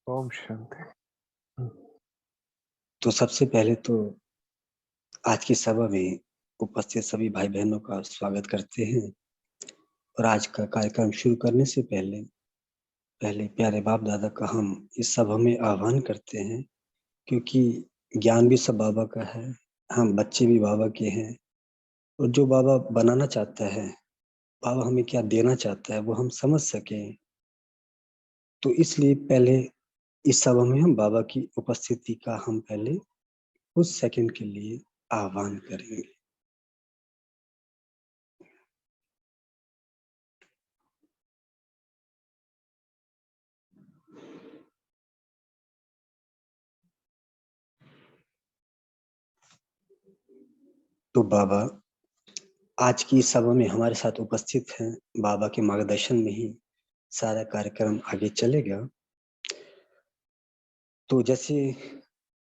ओम शांति। हुँ, तो सबसे पहले तो आज की सभा में उपस्थित सभी भाई-बहनों का स्वागत करते हैं और आज का कार्यक्रम शुरू करने से पहले प्यारे बाप-दादा का हम इस सभा में आह्वान करते हैं क्योंकि ज्ञान भी सब बाबा का है, हम बच्चे भी बाबा के हैं और जो बाबा बनाना चाहता है, बाबा हमें क्या देना चाहता है, वो हम समझ सकें। तो इसलिए पहले इस सभा में हम बाबा की उपस्थिति का हम पहले कुछ सेकंड के लिए आह्वान करेंगे। तो बाबा आज की इस सभा में हमारे साथ उपस्थित हैं। बाबा के मार्गदर्शन में ही सारा कार्यक्रम आगे चलेगा। तो जैसे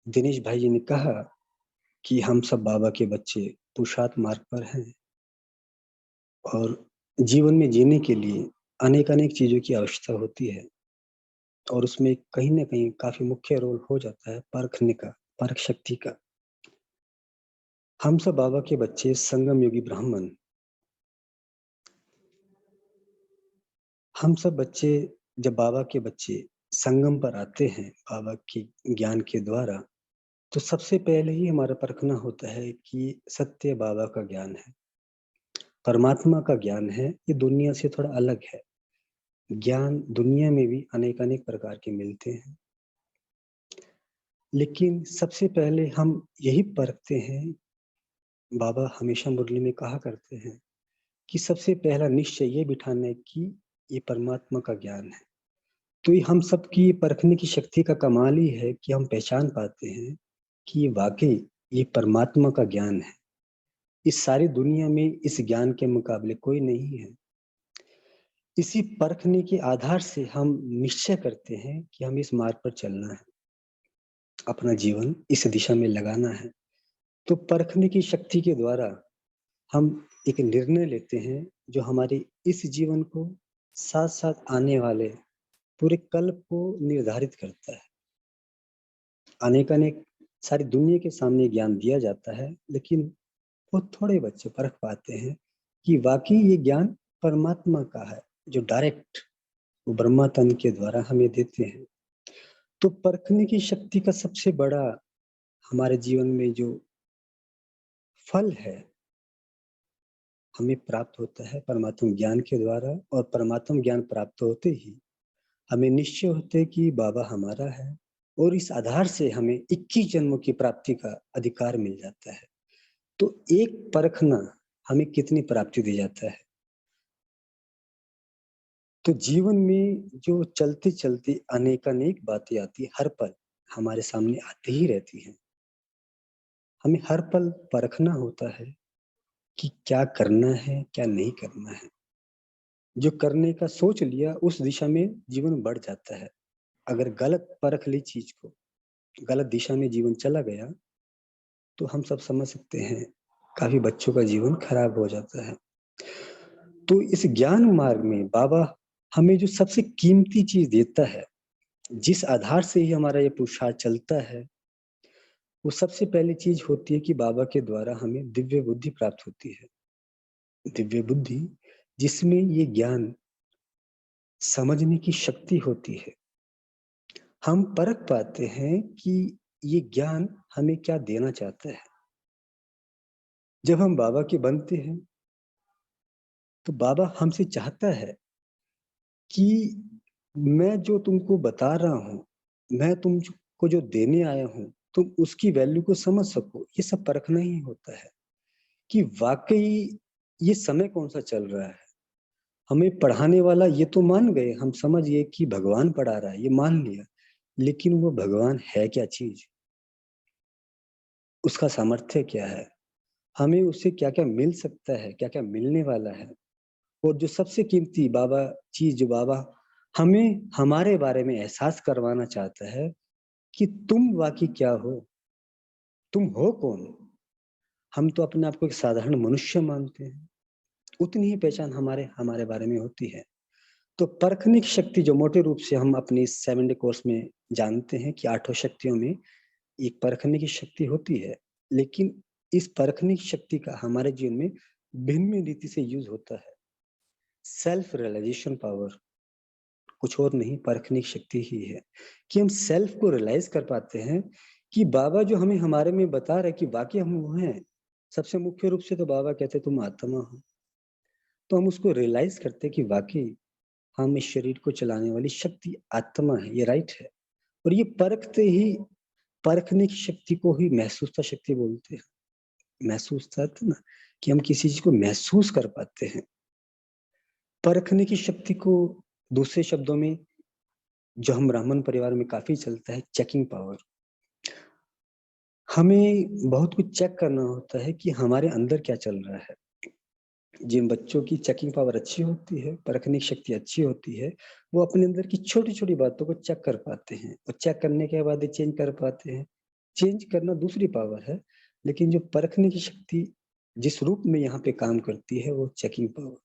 दिनेश भाई जी ने कहा कि हम सब बाबा के बच्चे पुरुषार्थ मार्ग पर हैं और जीवन में जीने के लिए अनेक-अनेक चीज़ों की आवश्यकता होती है और उसमें कहीं न कहीं काफ़ी मुख्य रोल हो जाता है परखने का, परख शक्ति का। हम सब बाबा के बच्चे संगम योगी ब्राह्मण, हम सब बच्चे जब बाबा के बच्चे संगम पर आते हैं, बाबा के ज्ञान के द्वारा, तो सबसे पहले ही हमारा परखना होता है कि सत्य बाबा का ज्ञान है, परमात्मा का ज्ञान है, ये दुनिया से थोड़ा अलग है। ज्ञान दुनिया में भी अनेक-अनेक प्रकार के मिलते हैं, लेकिन सबसे पहले हम यही परखते हैं, बाबा हमेशा मुरली में कहा करते हैं कि सबसे पहला निश्चय ये बिठाना है कि ये परमात्मा का ज्ञान है। तो ये हम सबकी परखने की शक्ति का कमाल ही है कि हम पहचान पाते हैं कि ये वाक़ई ये परमात्मा का ज्ञान है। इस सारी दुनिया में इस ज्ञान के मुकाबले कोई नहीं है। इसी परखने के आधार से हम निश्चय करते हैं कि हमें इस मार्ग पर चलना है, अपना जीवन इस दिशा में लगाना है। तो परखने की शक्ति के द्वारा हम एक निर्णय लेते हैं जो हमारे इस जीवन को साथ-साथ आने वाले पूरे कल को निर्धारित करता है। अनेक-अनेक सारी दुनिया के सामने ज्ञान दिया जाता है, लेकिन वो थोड़े बच्चे परख पाते हैं कि वाक़ई ये ज्ञान परमात्मा का है, जो डायरेक्ट वो ब्रह्मा तन के द्वारा हमें देते हैं। तो परखने की शक्ति का सबसे बड़ा हमारे जीवन में जो फल है, हमें प्राप्त होता है परमात्म ज्ञान के द्वारा और परमात्म ज्ञान प्राप्त होते ही हमें निश्चय होता है कि बाबा हमारा है और इस आधार से हमें 21 जन्मों की प्राप्ति का अधिकार मिल जाता है। तो एक परखना हमें कितनी प्राप्ति दे जाता है। तो जीवन में जो चलते-चलते अनेक-अनेक बातें आती हैं, हर पल हमारे सामने आती ही रहती हैं। हमें हर पल परखना होता है कि क्या करना है, क्या नहीं करना है। जो करने का सोच लिया उस दिशा में जीवन बढ़ जाता है। अगर गलत परख ली चीज़ को, गलत दिशा में जीवन चला गया, तो हम सब समझ सकते हैं, काफ़ी बच्चों का जीवन खराब हो जाता है। तो इस ज्ञान मार्ग में बाबा हमें जो सबसे कीमती चीज़ देता है, जिस आधार से ही हमारा ये पुरुषार्थ चलता है, वो सबसे पहली चीज़ होती है कि बाबा के द्वारा हमें दिव्य बुद्धि प्राप्त होती है। दिव्य बुद्धि जिसमें ये ज्ञान समझने की शक्ति होती है। हम परख पाते हैं कि ये ज्ञान हमें क्या देना चाहता है। जब हम बाबा के बनते हैं, तो बाबा हमसे चाहता है कि मैं जो तुमको बता रहा हूँ, मैं तुमको जो देने आया हूँ, तुम उसकी वैल्यू को समझ सको। ये सब परखना ही होता है कि वाक़ई ये समय कौन-सा चल रहा है। हमें पढ़ाने वाला ये तो मान गए, हम समझ गए कि भगवान पढ़ा रहा है, ये मान लिया। लेकिन वो भगवान है क्या चीज़? उसका सामर्थ्य क्या है? हमें उससे क्या-क्या मिल सकता है, क्या-क्या मिलने वाला है? और जो सबसे कीमती बाबा चीज़ जो बाबा हमें हमारे बारे में एहसास करवाना चाहता है कि तुम वाक़ई क्या हो? तुम हो कौन? हम तो अपने आप को एक साधारण मनुष्य मानते हैं। उतनी ही पहचान हमारे हमारे बारे में होती है। तो परखने की शक्ति जो मोटे रूप से हम अपने 7 डे कोर्स में जानते हैं कि 8 शक्तियों में एक परखने की शक्ति होती है, लेकिन इस परखने की शक्ति का हमारे जीवन में भिन्न रीति से यूज़ होता है। सेल्फ रियलाइज़ेशन पावर कुछ और नहीं, परखने की शक्ति ही है कि हम सेल्फ को रियलाइज़ कर पाते हैं कि बाबा जो हमें हमारे में बता रहे हैं कि वाक़ई हम वो हैं। सबसे मुख्य रूप से तो बाबा कहते हैं तुम आत्मा हो। तो हम उसको रियलाइज़ करते हैं कि वाक़ई हम इस शरीर को चलाने वाली शक्ति आत्मा है, ये राइट है। और ये परखते ही परखने की शक्ति को ही महसूसता शक्ति बोलते हैं। महसूसता था ना कि हम किसी चीज़ को महसूस कर पाते हैं। परखने की शक्ति को दूसरे शब्दों में जो हम ब्राह्मण परिवार में काफ़ी चलता है चेकिंग पावर। हमें बहुत कुछ चेक करना होता है कि हमारे अंदर क्या चल रहा है। जिन बच्चों की चेकिंग पावर अच्छी होती है, परखने की शक्ति अच्छी होती है, वो अपने अंदर की छोटी-छोटी बातों को चेक कर पाते हैं और चेक करने के बाद ये चेंज कर पाते हैं। चेंज करना दूसरी पावर है, लेकिन जो परखने की शक्ति जिस रूप में यहाँ पे काम करती है, वो चेकिंग पावर।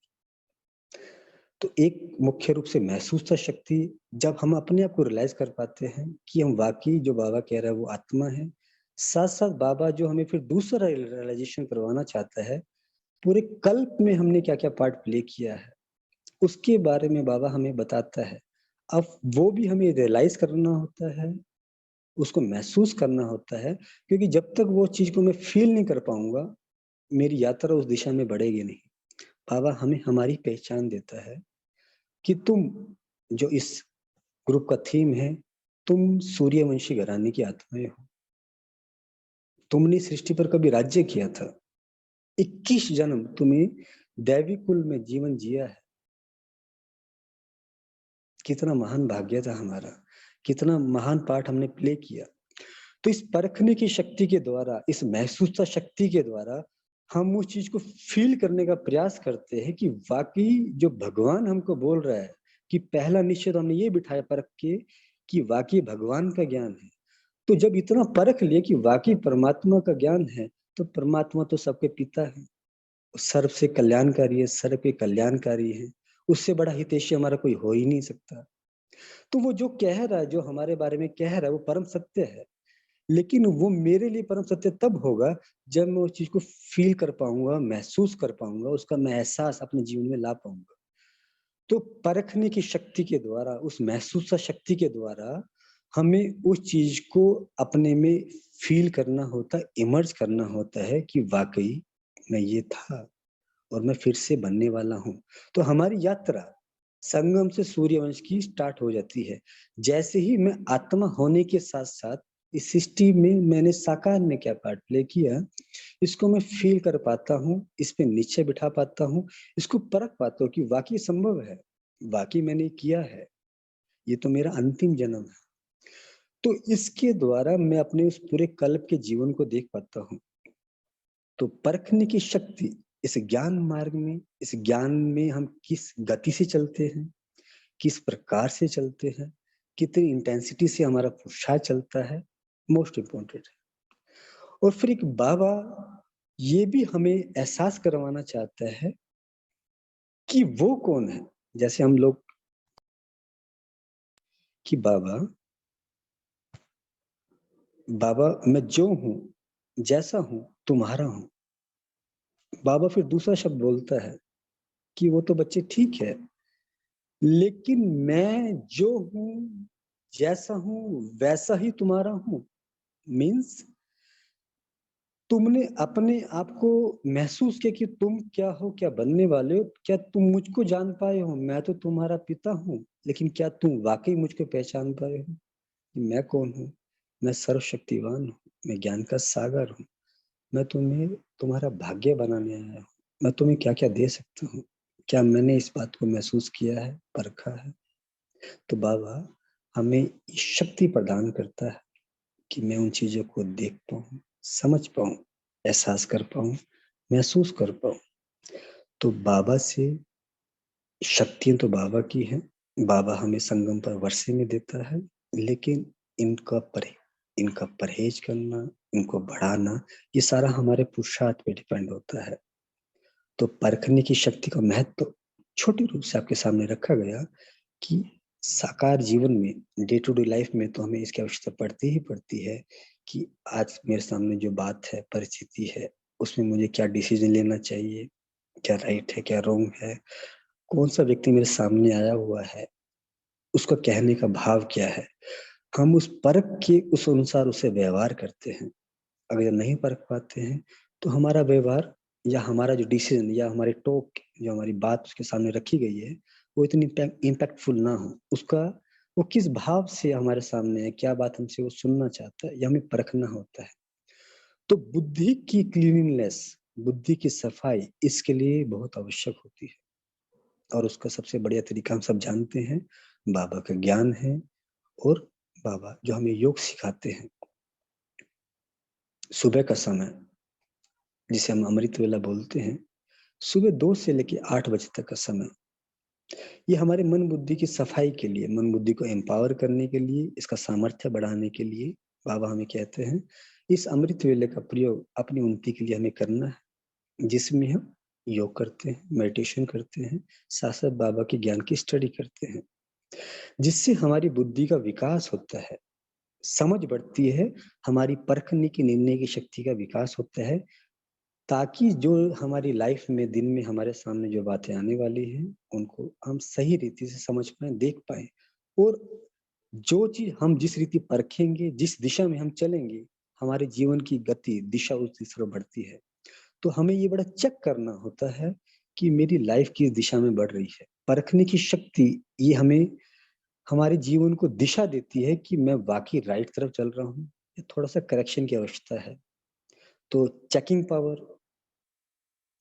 तो एक मुख्य रूप से महसूसता शक्ति जब हम अपने आप को रियलाइज़ कर पाते हैं कि हम वाक़ई जो बाबा कह रहा है वो आत्मा है। साथ-साथ बाबा जो हमें फिर दूसरा रियलाइज़ेशन करवाना चाहता है, पूरे कल्प में हमने क्या-क्या पार्ट प्ले किया है, उसके बारे में बाबा हमें बताता है। अब वो भी हमें रियलाइज़ करना होता है, उसको महसूस करना होता है, क्योंकि जब तक वो चीज़ को मैं फ़ील नहीं कर पाऊँगा, मेरी यात्रा उस दिशा में बढ़ेगी नहीं। बाबा हमें हमारी पहचान देता है कि तुम जो इस ग्रुप का थीम है, तुम सूर्यवंशी घराने की आत्माएँ हो। तुमने सृष्टि पर कभी राज्य किया था। 21 जन्म तुम्हें दैवी कुल में जीवन जिया है। कितना महान भाग्य था हमारा, कितना महान पार्ट हमने प्ले किया। तो इस परखने की शक्ति के द्वारा, इस महसूसता शक्ति के द्वारा हम उस चीज़ को फ़ील करने का प्रयास करते हैं कि वाक़ई जो भगवान हमको बोल रहा है कि पहला निश्चय तो हमने ये बिठाया परख के कि वाक़ई भगवान का ज्ञान है। तो जब इतना परख लिए कि वाक़ई परमात्मा का ज्ञान है, तो परमात्मा तो सबके पिता हैं। सर्व से कल्याणकारी है, सर्व के कल्याणकारी है। उससे बड़ा हितैषी हमारा कोई हो ही नहीं सकता। तो वो जो कह रहा है, जो हमारे बारे में कह रहा है, वो परम सत्य है। लेकिन वो मेरे लिए परम सत्य तब होगा, जब मैं उस चीज़ को फ़ील कर पाऊँगा, महसूस कर पाऊँगा, उसका मैं एहसास अपने जीवन में ला पाऊँगा। तो परखने की शक्ति के द्वारा, उस महसूसा शक्ति के द्वारा, हमें उस चीज़ को अपने में फ़ील करना होता है, इमर्ज करना होता है कि वाक़ई मैं ये था और मैं फिर से बनने वाला हूँ। तो हमारी यात्रा संगम से सूर्यवंश की स्टार्ट हो जाती है। जैसे ही मैं आत्मा होने के साथ-साथ इस सृष्टि में मैंने साकार में क्या पार्ट प्ले किया, इसको मैं फ़ील कर पाता हूँ, इस पे निश्चय बिठा पाता हूँ, इसको परख पाता हूँ कि वाक़ई संभव है, वाक़ई मैंने किया है, ये तो मेरा अंतिम जन्म है। तो इसके द्वारा मैं अपने उस पूरे कल्प के जीवन को देख पाता हूँ। तो परखने की शक्ति इस ज्ञान मार्ग में, इस ज्ञान में हम किस गति से चलते हैं, किस प्रकार से चलते हैं, कितनी इंटेंसिटी से हमारा पुरुषार्थ चलता है, मोस्ट इम्पोर्टेंट है। और फिर एक बाबा ये भी हमें एहसास करवाना चाहता है कि वो कौन है? जैसे हम लोग कि बाबा बाबा मैं जो हूँ, जैसा हूँ, तुम्हारा हूँ। बाबा फिर दूसरा शब्द बोलता है कि वो तो बच्चे ठीक है, लेकिन मैं जो हूँ, जैसा हूँ, वैसा ही तुम्हारा हूँ। मीन्स तुमने अपने आप को महसूस किया कि तुम क्या हो, क्या बनने वाले हो? क्या तुम मुझको जान पाए हो? मैं तो तुम्हारा पिता हूँ, लेकिन क्या तुम वाक़ई मुझको पहचान पाए हो कि मैं कौन हूँ? मैं सर्वशक्तिवान हूँ, मैं ज्ञान का सागर हूँ। मैं तुम्हें तुम्हारा भाग्य बनाने आया हूँ। मैं तुम्हें क्या-क्या दे सकता हूँ? क्या मैंने इस बात को महसूस किया है, परखा है? तो बाबा हमें शक्ति प्रदान करता है कि मैं उन चीज़ों को देख पाऊँ, समझ पाऊँ, एहसास कर पाऊँ, महसूस कर पाऊँ। तो बाबा से शक्तियाँ तो बाबा की हैं, बाबा हमें संगम पर वर्षे में देता है, लेकिन इनका परे इनका परहेज़ करना, इनको बढ़ाना, ये सारा हमारे पुरुषार्थ पे डिपेंड होता है। तो परखने की शक्ति का महत्व छोटे रूप से आपके सामने रखा गया कि साकार जीवन में, डे टू डे लाइफ में तो हमें इसकी आवश्यकता पड़ती ही पड़ती है कि आज मेरे सामने जो बात है, परिस्थिति है, उसमें मुझे क्या डिसीज़न लेना चाहिए, क्या राइट है, क्या रॉन्ग है, कौन-सा व्यक्ति मेरे सामने आया हुआ है, उसका कहने का भाव क्या है। हम उस परख के उस अनुसार उससे व्यवहार करते हैं। अगर नहीं परख पाते हैं, तो हमारा व्यवहार या हमारा जो डिसीज़न या हमारी टोक जो हमारी बात उसके सामने रखी गई है, वो इतनी इम्पैक्टफुल ना हो। उसका वो किस भाव से हमारे सामने है, क्या बात हमसे वो सुनना चाहता है, ये हमें परखना होता है। तो बुद्धि की क्लीनलीनेस, बुद्धि की सफाई इसके लिए बहुत आवश्यक होती है और उसका सबसे बढ़िया तरीका हम सब जानते हैं, बाबा का ज्ञान है और बाबा जो हमें योग सिखाते हैं। सुबह का समय जिसे हम अमृत वेला बोलते हैं, सुबह 2 से लेके 8 बजे तक का समय, ये हमारे मन बुद्धि की सफाई के लिए, मन बुद्धि को एम्पावर करने के लिए, इसका सामर्थ्य बढ़ाने के लिए बाबा हमें कहते हैं, इस अमृत वेले का प्रयोग अपनी उन्नति के लिए हमें करना है, जिसमें हम योग करते हैं, मेडिटेशन करते हैं, साथ-साथ बाबा के ज्ञान की स्टडी करते हैं, जिससे हमारी बुद्धि का विकास होता है, समझ बढ़ती है, हमारी परखने की, निर्णय की शक्ति का विकास होता है, ताकि जो हमारी लाइफ में दिन में हमारे सामने जो बातें आने वाली हैं, उनको हम सही रीति से समझ पाएँ, देख पाएँ और जो चीज़ हम जिस रीति परखेंगे, जिस दिशा में हम चलेंगे, हमारे जीवन की गति, दिशा उस दिशा में बढ़ती है। तो हमें ये बड़ा चेक करना होता है कि मेरी लाइफ किस दिशा में बढ़ रही है। परखने की शक्ति ये हमें हमारे जीवन को दिशा देती है कि मैं वाक़ई राइट तरफ चल रहा हूँ या थोड़ा-सा करेक्शन की आवश्यकता है। तो चेकिंग पावर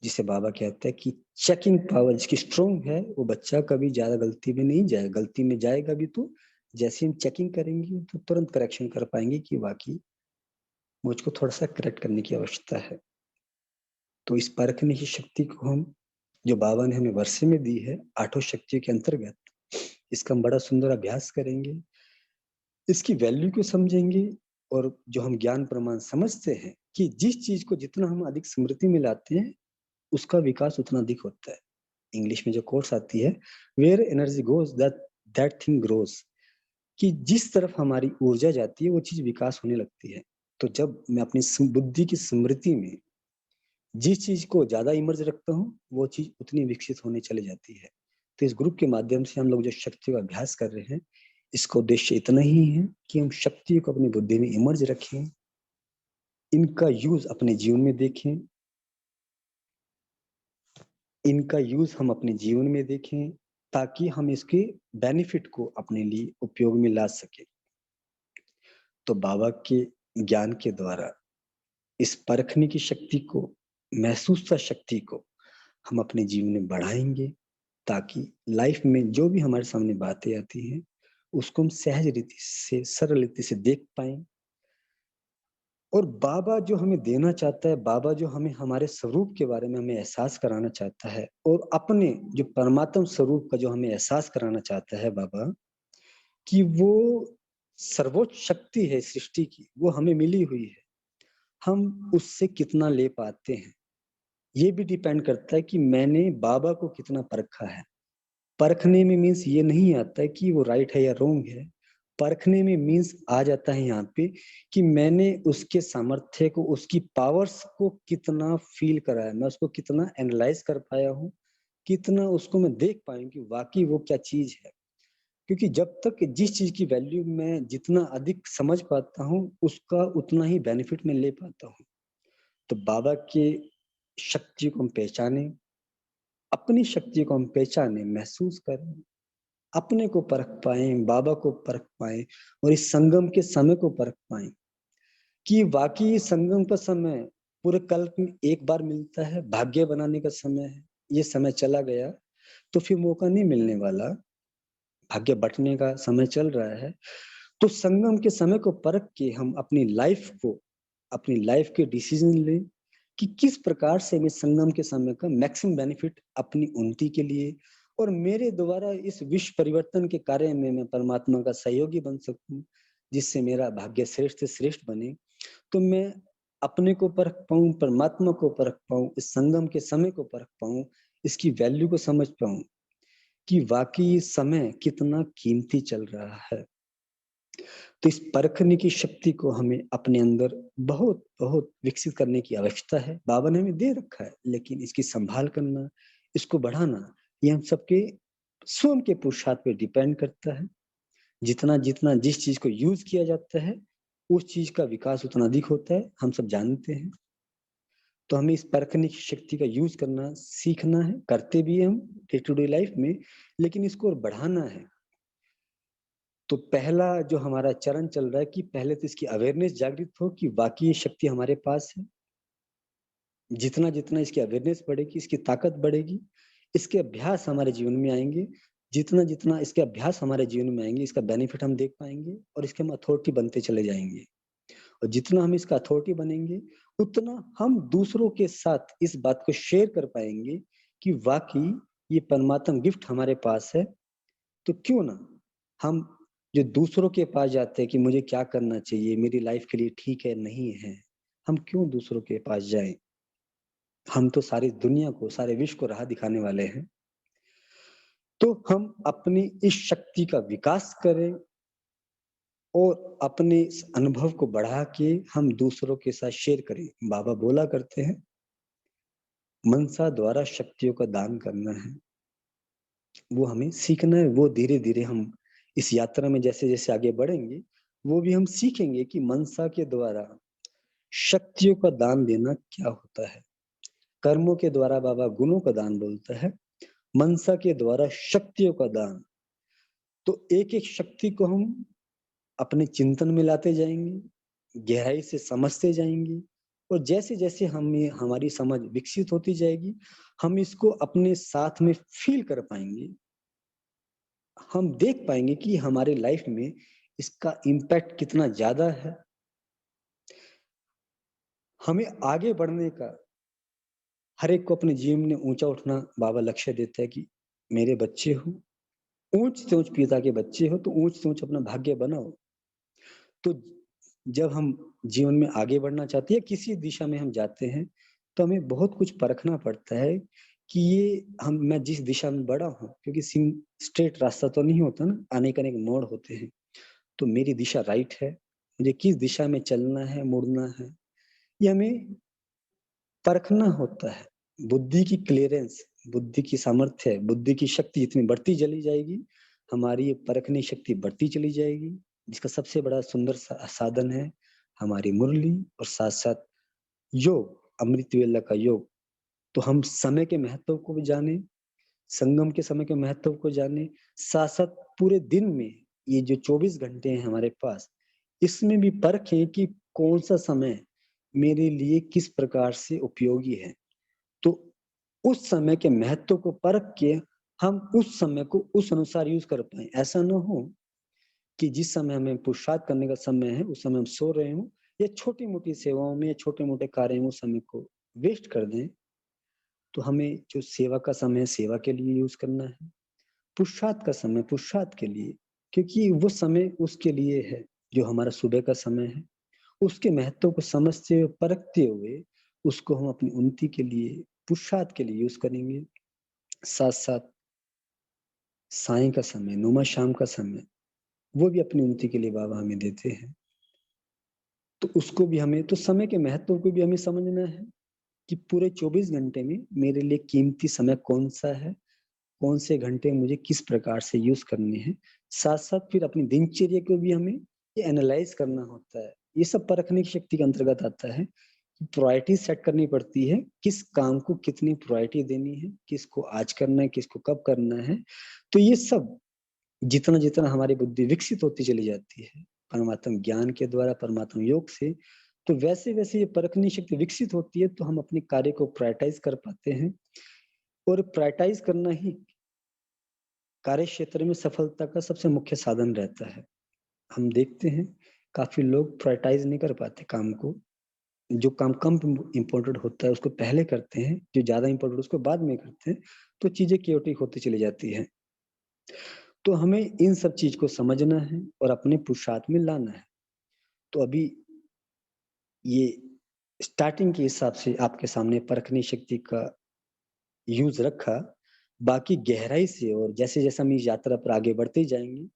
जिसे बाबा कहते हैं कि चेकिंग पावर जिसकी स्ट्रांग है, वो बच्चा कभी ज़्यादा गलती में नहीं जाएगा। गलती में जाएगा भी तो जैसे हम चेकिंग करेंगे तो तुरंत करेक्शन कर पाएँगे कि वाक़ई मुझको थोड़ा-सा करेक्ट करने की आवश्यकता है। तो इस परखने की शक्ति को हम जो बाबा ने हमें वर्षे में दी है, आठों शक्तियों के अंतर्गत, इसका हम बड़ा सुंदर अभ्यास करेंगे। इसकी वैल्यू को समझेंगे और जो हम ज्ञान प्रमाण समझते हैं कि जिस चीज़ को जितना हम अधिक स्मृति में लाते हैं, उसका विकास उतना अधिक होता है। इंग्लिश में जो कोट्स आती है, where energy goes that that thing grows, कि जिस तरफ हमारी ऊर्जा जाती है वो चीज़ विकास होने लगती है। तो जब मैं अपनी बुद्धि की स्मृति में जिस चीज़ को ज़्यादा इमर्ज रखता हूँ, वो चीज़ उतनी विकसित होने चली जाती है। तो इस ग्रुप के माध्यम से हम लोग जो शक्ति का अभ्यास कर रहे हैं, इसका उद्देश्य इतना ही है कि हम शक्ति को अपनी बुद्धि में इमर्ज रखें, इनका यूज़ अपने जीवन में देखें, इनका यूज़ हम अपने जीवन में देखें, ताकि हम इसके बेनिफिट को अपने लिए उपयोग में ला सकें। तो बाबा के ज्ञान के द्वारा इस परखने की शक्ति को, महसूसता शक्ति को हम अपने जीवन में बढ़ाएँगे, ताकि लाइफ में जो भी हमारे सामने बातें आती हैं, उसको हम सहज रीति से, सरल रीति से देख पाएँ और बाबा जो हमें देना चाहता है, बाबा जो हमें हमारे स्वरूप के बारे में हमें एहसास कराना चाहता है और अपने जो परमात्म स्वरूप का जो हमें एहसास कराना चाहता है बाबा, कि वो सर्वोच्च शक्ति है सृष्टि की, वो हमें मिली हुई है। हम उससे कितना ले पाते हैं, ये भी डिपेंड करता है कि मैंने बाबा को कितना परखा है। परखने में मीन्स ये नहीं आता है कि वो राइट है या रॉन्ग है। परखने में मीन्स आ जाता है यहाँ पे कि मैंने उसके सामर्थ्य को, उसकी पावर्स को कितना फ़ील करा है, मैं उसको कितना एनालाइज़ कर पाया हूँ, कितना उसको मैं देख पाया हूँ कि वाक़ई वो क्या चीज़ है। क्योंकि जब तक जिस चीज़ की वैल्यू मैं जितना अधिक समझ पाता हूँ, उसका उतना ही बेनिफिट मैं ले पाता हूँ। तो बाबा के शक्ति को हम पहचानें, अपनी शक्ति को हम पहचानें, महसूस करें, अपने को परख पाएँ, बाबा को परख पाएँ और इस संगम के समय को परख पाएँ कि वाक़ई संगम का समय पूरे कल्प में एक बार मिलता है, भाग्य बनाने का समय है। ये समय चला गया, तो फिर मौका नहीं मिलने वाला, भाग्य बँटने का समय चल रहा है। तो संगम के समय को परख के हम अपनी लाइफ़ को, अपनी लाइफ़ के डिसीज़न लें कि किस प्रकार से मैं संगम के समय का मैक्सिमम बेनिफिट अपनी उन्नति के लिए और मेरे द्वारा इस विश्व परिवर्तन के कार्य में मैं परमात्मा का सहयोगी बन सकूँ, जिससे मेरा भाग्य श्रेष्ठ से श्रेष्ठ बने। तो मैं अपने को परख पाऊँ, परमात्मा को परख पाऊँ, इस संगम के समय को परख पाऊँ, इसकी वैल्यू को समझ पाऊँ। कि वाकई ये समय कितना कीमती चल रहा है। तो इस परखने की शक्ति को हमें अपने अंदर बहुत बहुत विकसित करने की आवश्यकता है। बाबा ने हमें दे रखा है, लेकिन इसकी संभाल करना, इसको बढ़ाना, ये हम सबके स्वयं के पुरुषार्थ पे डिपेंड करता है। जितना जितना जिस चीज को यूज किया जाता है, उस चीज का विकास उतना अधिक होता है, हम सब जानते हैं। तो हमें इस परखने की शक्ति का यूज करना सीखना है, करते भी हैं हम डे टू डे लाइफ में, लेकिन इसको और बढ़ाना है। तो पहला जो हमारा चरण चल रहा है कि पहले तो इसकी अवेयरनेस जागृत हो कि वाकई ये शक्ति हमारे पास है। जितना जितना इसकी अवेयरनेस बढ़ेगी, इसकी ताकत बढ़ेगी, इसके अभ्यास हमारे जीवन में आएंगे। जितना जितना इसके अभ्यास हमारे जीवन में आएंगे, इसका बेनिफिट हम देख पाएंगे और इसके हम अथॉरिटी बनते चले जाएंगे। और जितना हम इसका अथॉरिटी बनेंगे, उतना हम दूसरों के साथ इस बात को शेयर कर पाएंगे कि वाकई ये परमात्मा गिफ्ट हमारे पास है। तो क्यों ना हम जो दूसरों के पास जाते हैं कि मुझे क्या करना चाहिए, मेरी लाइफ के लिए ठीक है नहीं है, हम क्यों दूसरों के पास जाएं? हम तो सारी दुनिया को, सारे विश्व को राह दिखाने वाले हैं। तो हम अपनी इस शक्ति का विकास करें और अपने इस अनुभव को बढ़ा के हम दूसरों के साथ शेयर करें। बाबा बोला करते हैं, मनसा द्वारा शक्तियों का दान करना है। वो हमें सीखना है, वो धीरे-धीरे हम इस यात्रा में जैसे-जैसे आगे बढ़ेंगे, वो भी हम सीखेंगे कि मनसा के द्वारा शक्तियों का दान देना क्या होता है। कर्मों के द्वारा बाबा गुणों का दान बोलता है, मनसा के द्वारा शक्तियों का दान। तो एक-एक शक्ति को हम अपने चिंतन में लाते जाएँगे, गहराई से समझते जाएँगे और जैसे-जैसे हमें हमारी समझ विकसित होती जाएगी, हम इसको अपने साथ में फ़ील कर पाएँगे। हम देख पाएँगे कि हमारे लाइफ में इसका इम्पैक्ट कितना ज़्यादा है। हमें आगे बढ़ने का, हर एक को अपने जीवन में ऊँचा उठना बाबा लक्ष्य देता है कि मेरे बच्चे हो, ऊँच से ऊँच पिता के बच्चे हो, तो ऊँच से ऊँच अपना भाग्य बनाओ। तो जब हम जीवन में आगे बढ़ना चाहते हैं, किसी दिशा में हम जाते हैं, तो हमें बहुत कुछ परखना पड़ता है कि ये हम मैं जिस दिशा में बढ़ा हूँ, क्योंकि स्ट्रेट रास्ता तो नहीं होता ना, अनेक-अनेक मोड़ होते हैं। तो मेरी दिशा राइट है, मुझे किस दिशा में चलना है, मुड़ना है, ये हमें परखना होता है। बुद्धि की क्लीयरेंस, बुद्धि की सामर्थ्य, बुद्धि की शक्ति जितनी बढ़ती चली जाएगी, हमारी ये परखने शक्ति बढ़ती चली जाएगी, जिसका सबसे बड़ा सुंदर साधन है हमारी मुरली और साथ-साथ योग, अमृत वेला का योग। तो हम समय के महत्व को भी जानें, संगम के समय के महत्व को जानें, साथ-साथ पूरे दिन में ये जो 24 घंटे हैं हमारे पास, इसमें भी परखें कि कौन-सा समय मेरे लिए किस प्रकार से उपयोगी है। तो उस समय के महत्व को परख के हम उस समय को उस अनुसार यूज़ कर पाएँ। ऐसा ना हो कि जिस समय हमें पुरुषार्थ करने का समय है, उस समय हम सो रहे हों या छोटी-मोटी सेवाओं में या छोटे-मोटे कार्य में उस समय को वेस्ट कर दें। तो हमें जो सेवा का समय है, सेवा के लिए यूज़ करना है। पुरुषार्थ का समय पुरुषार्थ के लिए, क्योंकि वो समय उसके लिए है, जो हमारा सुबह का समय है। उसके महत्व को समझते हुए, परखते हुए, उसको हम अपनी उन्नति के लिए, पुरुषार्थ के लिए यूज़ करेंगे। साथ-साथ सायं का समय, नुमा शाम का समय, वो भी अपनी उन्नति के लिए बाबा हमें देते हैं। तो उसको भी हमें, तो समय के महत्व को भी हमें समझना है कि पूरे 24 घंटे में मेरे लिए कीमती समय कौन-सा है, कौन से घंटे मुझे किस प्रकार से यूज़ करने हैं। साथ-साथ फिर अपनी दिनचर्या को भी हमें ये एनालाइज़ करना होता है। ये सब परखने की शक्ति के अंतर्गत आता है। प्रायोरिटी सेट करनी पड़ती है, किस काम को कितनी प्रायोरिटी देनी है, किसको आज करना है, किसको कब करना है। तो ये सब जितना-जितना हमारी बुद्धि विकसित होती चली जाती है, परमात्म ज्ञान के द्वारा, परमात्म योग से, तो वैसे-वैसे ये परखने की शक्ति विकसित होती है, तो हम अपने कार्य को प्रायोरिटाइज़ कर पाते हैं और प्रायोरिटाइज़ करना ही कार्य क्षेत्र में सफलता का सबसे मुख्य साधन रहता है। हम देखते हैं, काफ़ी लोग प्रायोरिटाइज़ नहीं कर पाते काम को। जो काम कम इम्पोर्टेंट होता है उसको पहले करते हैं, जो ज़्यादा इम्पोर्टेंट उसको बाद में करते हैं, तो चीज़ें केओटिक होती चली जाती हैं। तो हमें इन सब चीज़ को समझना है और अपने पुरुषार्थ में लाना है। तो अभी ये स्टार्टिंग के हिसाब से आपके सामने परखने शक्ति का यूज़ रखा। बाकी गहराई से, और जैसे-जैसे हम इस यात्रा पर आगे बढ़ते जाएँगे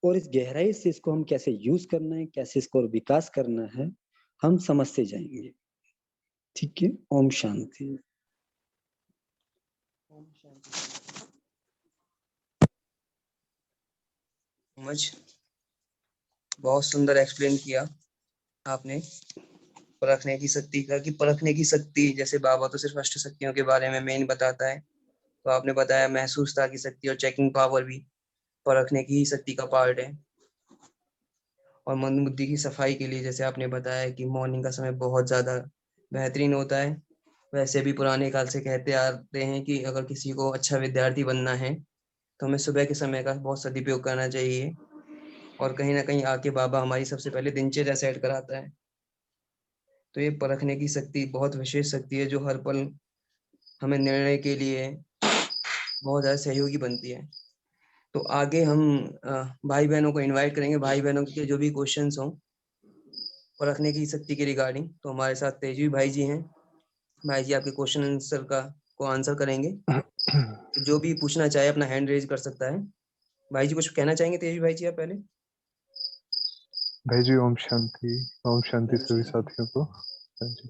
और इस गहराई से इसको हम कैसे यूज़ करना है, कैसे इसको और विकास करना है, हम समझते जाएँगे। ठीक है? ओम शांति। ओम शांति। समझ बहुत सुंदर एक्सप्लेन किया आपने परखने की शक्ति का, कि परखने की शक्ति जैसे बाबा तो सिर्फ अष्ट शक्तियों के बारे में मेन बताता है, तो आपने बताया महसूसता की शक्ति और चेकिंग पावर भी परखने की ही शक्ति का पार्ट है। और मन बुद्धि की सफाई के लिए जैसे आपने बताया कि मॉर्निंग का समय बहुत ज्यादा बेहतरीन होता है। वैसे भी पुराने काल से कहते आते हैं कि अगर किसी को अच्छा विद्यार्थी बनना है तो हमें सुबह के समय का बहुत सदुपयोग करना चाहिए, और कहीं ना कहीं आके बाबा हमारी सबसे पहले दिनचर्या सेट कराता है। तो ये परखने की शक्ति बहुत विशेष शक्ति है जो हर पल हमें निर्णय के लिए बहुत ज्यादा सहयोगी बनती है। तो आगे हम भाई बहनों को इनवाइट करेंगे, भाई बहनों के जो भी क्वेश्चंस हों परखने की शक्ति के रिगार्डिंग। तो हमारे साथ तेजवी भाई जी हैं। भाई जी आपके क्वेश्चन आंसर को आंसर करेंगे। तो जो भी पूछना चाहे अपना हैंड रेज कर सकता है। भाई जी कुछ कहना चाहेंगे तेजवी भाई जी आप पहले? भाई जी ओम शांति सभी साथियों को। हाँ जी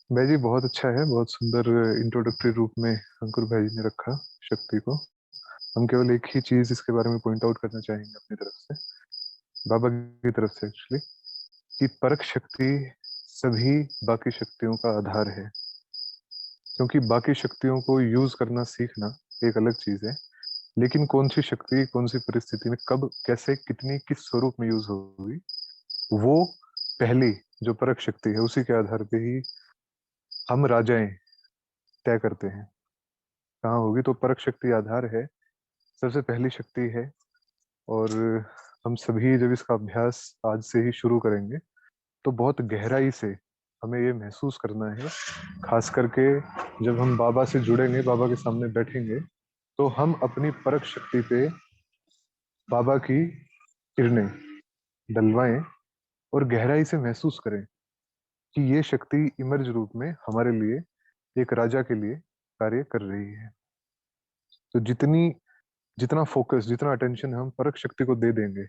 भाई जी, बहुत अच्छा है, बहुत सुंदर इंट्रोडक्टरी रूप में अंकुर भाई जी ने रखा शक्ति को। हम केवल एक ही चीज इसके बारे में पॉइंट आउट करना चाहेंगे अपनी तरफ से, बाबा की तरफ से एक्चुअली, कि परख शक्ति सभी बाकी शक्तियों का आधार है। क्योंकि बाकी शक्तियों को यूज करना सीखना एक अलग चीज है, लेकिन कौन सी शक्ति कौन सी परिस्थिति में कब कैसे कितनी किस स्वरूप में यूज होगी, वो पहली जो परख शक्ति है उसी के आधार पे ही हम राजाएं तय करते हैं कहाँ होगी। तो परख शक्ति आधार है, सबसे पहली शक्ति है। और हम सभी जब इसका अभ्यास आज से ही शुरू करेंगे तो बहुत गहराई से हमें ये महसूस करना है, खास करके जब हम बाबा से जुड़ेंगे, बाबा के सामने बैठेंगे, तो हम अपनी परख शक्ति पे बाबा की किरणें डलवाएं और गहराई से महसूस करें कि ये शक्ति इमर्ज रूप में हमारे लिए एक राजा के लिए कार्य कर रही है। तो जितना फोकस, जितना अटेंशन हम परख शक्ति को दे देंगे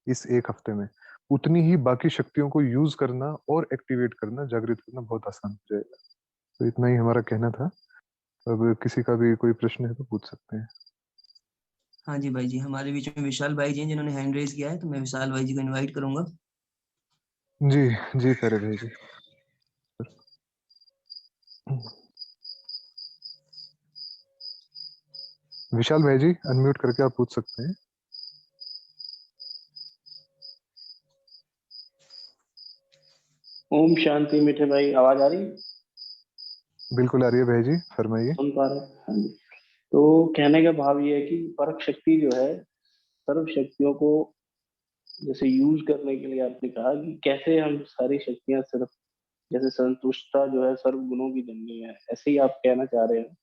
इस एक हफ्ते में, उतनी ही बाकी शक्तियों को यूज करना और एक्टिवेट करना, जागृत करना बहुत आसान हो जाएगा। तो इतना ही हमारा कहना था। अब किसी का भी कोई प्रश्न है तो पूछ सकते हैं। हाँ जी भाई जी, हमारे बीच में विशाल भाई जी हैं जिन्होंने हैंड रेज किया है, तो मैं विशाल भाई जी को इनवाइट करूंगा। जी जी करे भाई जी। विशाल भाई जी अनम्यूट करके आप पूछ सकते हैं। ओम शांति मीठे भाई, आवाज आ रही है? बिल्कुल आ रही है भाई जी, फरमाइए। सुन पा रहे हैं? हाँ जी। तो कहने का भाव ये है कि परख शक्ति जो है सर्व शक्तियों को जैसे यूज करने के लिए आपने कहा कि कैसे हम सारी शक्तियां सिर्फ जैसे संतुष्टता जो है सर्व गुणों की जननी है, ऐसे ही आप कहना चाह रहे हैं।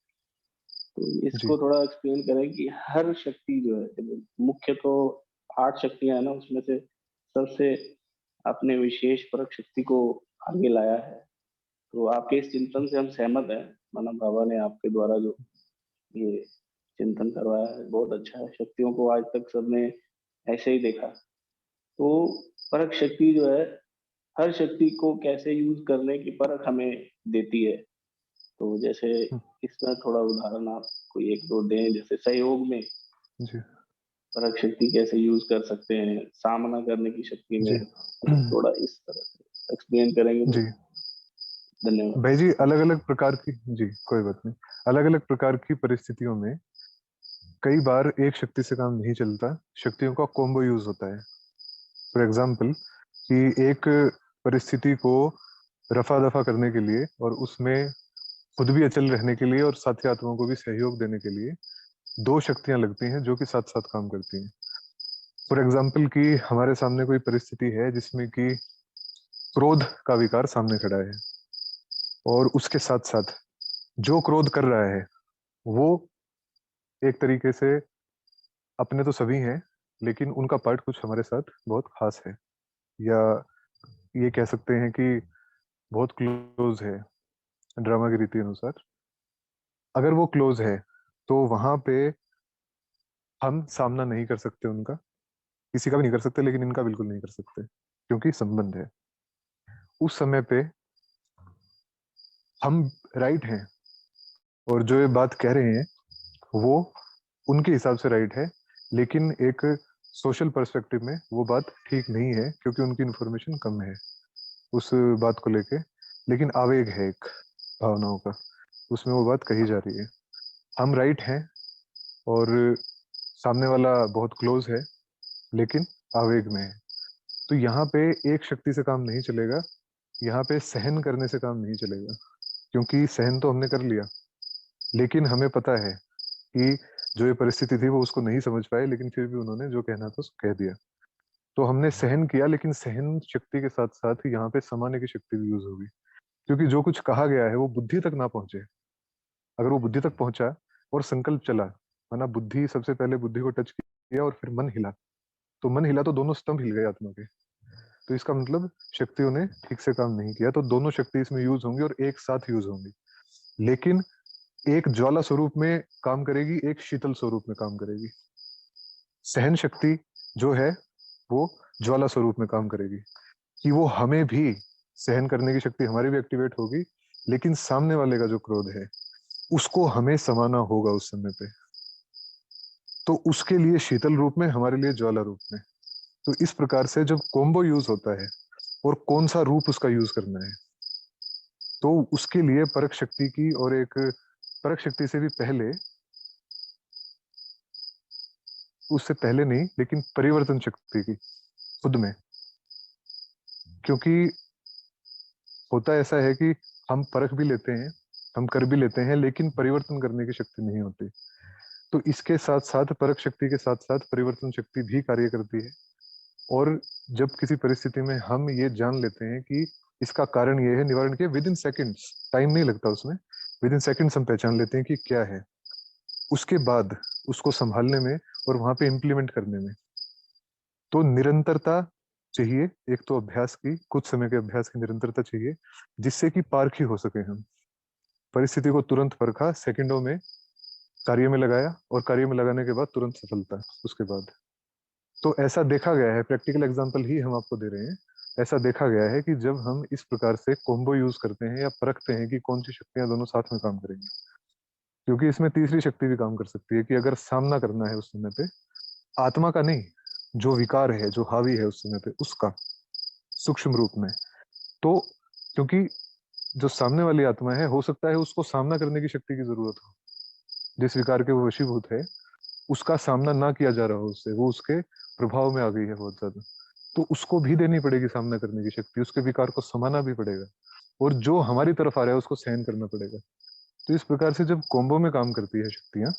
तो जी इसको थोड़ा एक्सप्लेन करें कि हर शक्ति जो है, मुख्य तो 8 शक्तियां है ना, उसमें से सबसे आपने विशेष परख शक्ति को आगे लाया है। तो आपके इस चिंतन से हम सहमत हैं। माना बाबा ने आपके द्वारा जो ये चिंतन करवाया है बहुत अच्छा है। शक्तियों को आज तक सबने ऐसे ही देखा। तो परख शक्ति जो है हर शक्ति को कैसे यूज करने की परख हमें देती है। तो जैसे इसका थोड़ा उदाहरण आप कोई एक दो दें, जैसे सहयोग में जी परख शक्ति कैसे यूज कर सकते हैं, सामना करने की शक्ति में, जी अगर थोड़ा इस तरह से एक्सप्लेन करेंगे तो जी धन्यवाद। भाई जी, अलग अलग प्रकार की, जी कोई बात नहीं, अलग अलग प्रकार की परिस्थितियों में कई बार एक शक्ति से काम नहीं चलता, शक्तियों का कॉम्बो यूज होता है। फॉर एग्जाम्पल, कि एक परिस्थिति को रफा दफा करने के लिए और उसमें खुद भी अचल रहने के लिए और साथी आत्माओं को भी सहयोग देने के लिए दो शक्तियां लगती हैं जो कि साथ साथ काम करती हैं। फॉर एग्जाम्पल, कि हमारे सामने कोई परिस्थिति है जिसमें कि क्रोध का विकार सामने खड़ा है, और उसके साथ साथ जो क्रोध कर रहा है वो एक तरीके से अपने तो सभी हैं, लेकिन उनका पार्ट कुछ हमारे साथ बहुत खास है, या ये कह सकते हैं कि बहुत क्लोज है ड्रामा की रीति अनुसार। अगर वो क्लोज है तो वहां पे हम सामना नहीं कर सकते उनका, किसी का भी नहीं कर सकते, लेकिन इनका बिल्कुल नहीं कर सकते क्योंकि संबंध है। उस समय पे हम राइट हैं और जो ये बात कह रहे हैं वो उनके हिसाब से राइट है, लेकिन एक सोशल पर्सपेक्टिव में वो बात ठीक नहीं है क्योंकि उनकी इन्फॉर्मेशन कम है उस बात को लेके। लेकिन आवेग है एक भावनाओं का, उसमें वो बात कही जा रही है। हम राइट हैं और सामने वाला बहुत क्लोज है लेकिन आवेग में है। तो यहाँ पे एक शक्ति से काम नहीं चलेगा, यहाँ पे सहन करने से काम नहीं चलेगा, क्योंकि सहन तो हमने कर लिया, लेकिन हमें पता है कि जो ये परिस्थिति थी वो उसको नहीं समझ पाए, लेकिन फिर भी उन्होंने जो कहना था उसको कह दिया। तो हमने सहन किया, लेकिन सहन शक्ति के साथ साथ यहाँ पे समाने की शक्ति भी यूज होगी, क्योंकि जो कुछ कहा गया है वो बुद्धि तक ना पहुंचे। अगर वो बुद्धि तक पहुंचा और संकल्प चला, माना बुद्धि सबसे पहले बुद्धि को टच किया और फिर मन हिला, तो मन हिला तो दोनों स्तंभ हिल गए आत्मा के। तो इसका मतलब शक्तियों ने ठीक से काम नहीं किया। तो दोनों शक्ति इसमें यूज होंगी और एक साथ यूज होंगी, लेकिन एक ज्वाला स्वरूप में काम करेगी, एक शीतल स्वरूप में काम करेगी। सहन शक्ति जो है वो ज्वाला स्वरूप में काम करेगी कि वो हमें भी सहन करने की शक्ति हमारी भी एक्टिवेट होगी, लेकिन सामने वाले का जो क्रोध है उसको हमें समाना होगा उस समय पे। तो उसके लिए शीतल रूप में, हमारे लिए ज्वाला रूप में। तो इस प्रकार से जब कॉम्बो यूज होता है और कौन सा रूप उसका यूज करना है, तो उसके लिए परख शक्ति की और एक परख शक्ति से भी पहले, उससे पहले नहीं लेकिन परिवर्तन शक्ति की खुद में। क्योंकि होता ऐसा है कि हम परख भी लेते हैं, हम कर भी लेते हैं, लेकिन परिवर्तन करने की शक्ति नहीं होती। तो इसके साथ साथ परख शक्ति के साथ साथ परिवर्तन शक्ति भी कार्य करती है। और जब किसी परिस्थिति में हम ये जान लेते हैं कि इसका कारण ये है, निवारण के विद इन सेकेंड्स, टाइम नहीं लगता उसमें, विद इन सेकेंड्स हम पहचान लेते हैं कि क्या है, उसके बाद उसको संभालने में और वहां पे इम्प्लीमेंट करने में तो निरंतरता चाहिए। एक तो अभ्यास की, कुछ समय के अभ्यास की निरंतरता चाहिए, जिससे कि पारखी हो सके हम। परिस्थिति को तुरंत परखा, सेकंडों में कार्य में लगाया, और कार्य में लगाने के बाद तुरंत सफलता उसके बाद। तो ऐसा देखा गया है, प्रैक्टिकल एग्जांपल ही हम आपको दे रहे हैं। ऐसा देखा गया है कि जब हम इस प्रकार से कॉम्बो यूज करते हैं या परखते हैं कि कौन सी शक्तियां दोनों साथ में काम करेंगी, क्योंकि इसमें तीसरी शक्ति भी काम कर सकती है कि अगर सामना करना है उस समय पे, आत्मा का नहीं, जो विकार है, जो हावी है उस समय पे, उसका सूक्ष्म रूप में। तो क्योंकि जो सामने वाली आत्मा है, हो सकता है उसको सामना करने की शक्ति की जरूरत हो, जिस विकार के वो वशीभूत है उसका सामना ना किया जा रहा हो उससे, वो उसके प्रभाव में आ गई है बहुत ज्यादा, तो उसको भी देनी पड़ेगी सामना करने की शक्ति, उसके विकार को समाना भी पड़ेगा, और जो हमारी तरफ आ रहा है उसको सहन करना पड़ेगा। तो इस प्रकार से जब कॉम्बो में काम करती है शक्तियां,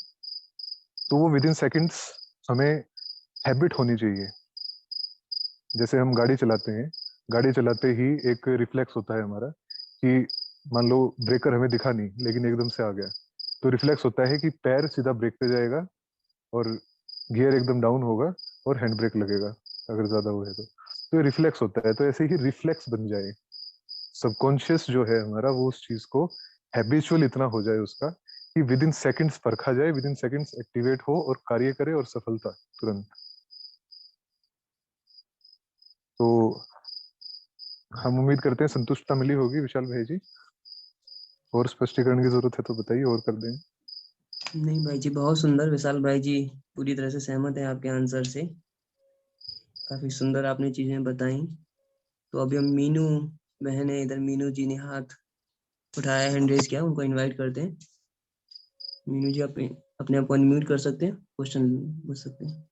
तो वो विद इन सेकेंड्स हमें हैबिट होनी चाहिए। जैसे हम गाड़ी चलाते हैं, गाड़ी चलाते ही एक रिफ्लेक्स होता है हमारा कि मान लो ब्रेकर हमें दिखा नहीं लेकिन एकदम से आ गया, तो रिफ्लेक्स होता है कि पैर सीधा ब्रेक पे जाएगा और गियर एकदम डाउन होगा और हैंड ब्रेक लगेगा अगर ज्यादा वो है तो ये रिफ्लेक्स होता है। तो ऐसे ही रिफ्लेक्स बन जाए, सबकॉन्शियस जो है हमारा, वो उस चीज को हैबिचुअल इतना हो जाए उसका कि विद इन सेकेंड्स परखा जाए, विद इन सेकेंड्स एक्टिवेट हो और कार्य करे और सफलता तुरंत। तो हम उम्मीद करते हैं संतुष्टता मिली होगी विशाल भाई जी, और स्पष्टीकरण की जरूरत है तो बताइए और कर देंगे। नहीं भाई जी, बहुत सुंदर। विशाल भाई जी पूरी तरह से सहमत है आपके आंसर से, काफी सुंदर आपने चीजें बताई। तो अभी हम मीनू बहन है इधर, मीनू जी ने हाथ उठाया, हैंड रेज किया, उनको इनवाइट करते हैं। मीनू जी आप अपने आप को अनम्यूट कर सकते हैं, क्वेश्चन पूछ सकते हैं।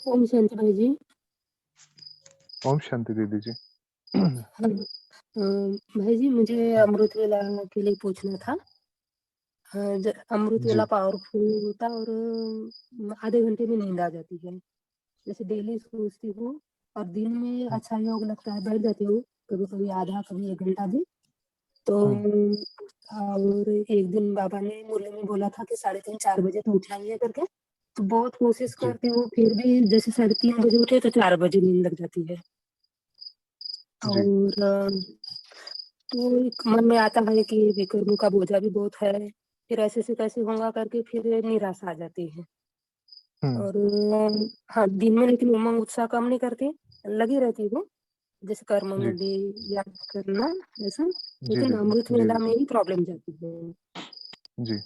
ओम शांति भाई जी। ओम शांति दीदी जी। हाँ, भाई जी मुझे अमृत वेला के लिए पूछना था। अमृत जी वेला पावरफुल होता और आधे घंटे में नींद आ जाती है, जैसे डेली सोचती हूँ, और दिन में अच्छा योग लगता है, बैठ जाती हूँ कभी कभी आधा, कभी 1 घंटा भी। तो और एक दिन बाबा ने मुरली में बोला था कि 3:30-4 बजे तो उठना ही है करके, तो बहुत कोशिश जी करती हूँ, फिर भी जैसे 3:30 बजे उठे तो 4 बजे नींद लग जाती है। जी और तो एक मन में आता है कि विकर्म का बोझा भी बहुत है, फिर ऐसे से कैसे होगा करके फिर निराशा आ जाती है। और हाँ, दिन में लेकिन उमंग उत्साह कम नहीं करती, लगी रहती हूँ, जैसे कर्म जी में भी याद करना ऐसा, जी लेकिन दीदी अमृत जी वेला में दीदी ही प्रॉब्लम जाती है। जी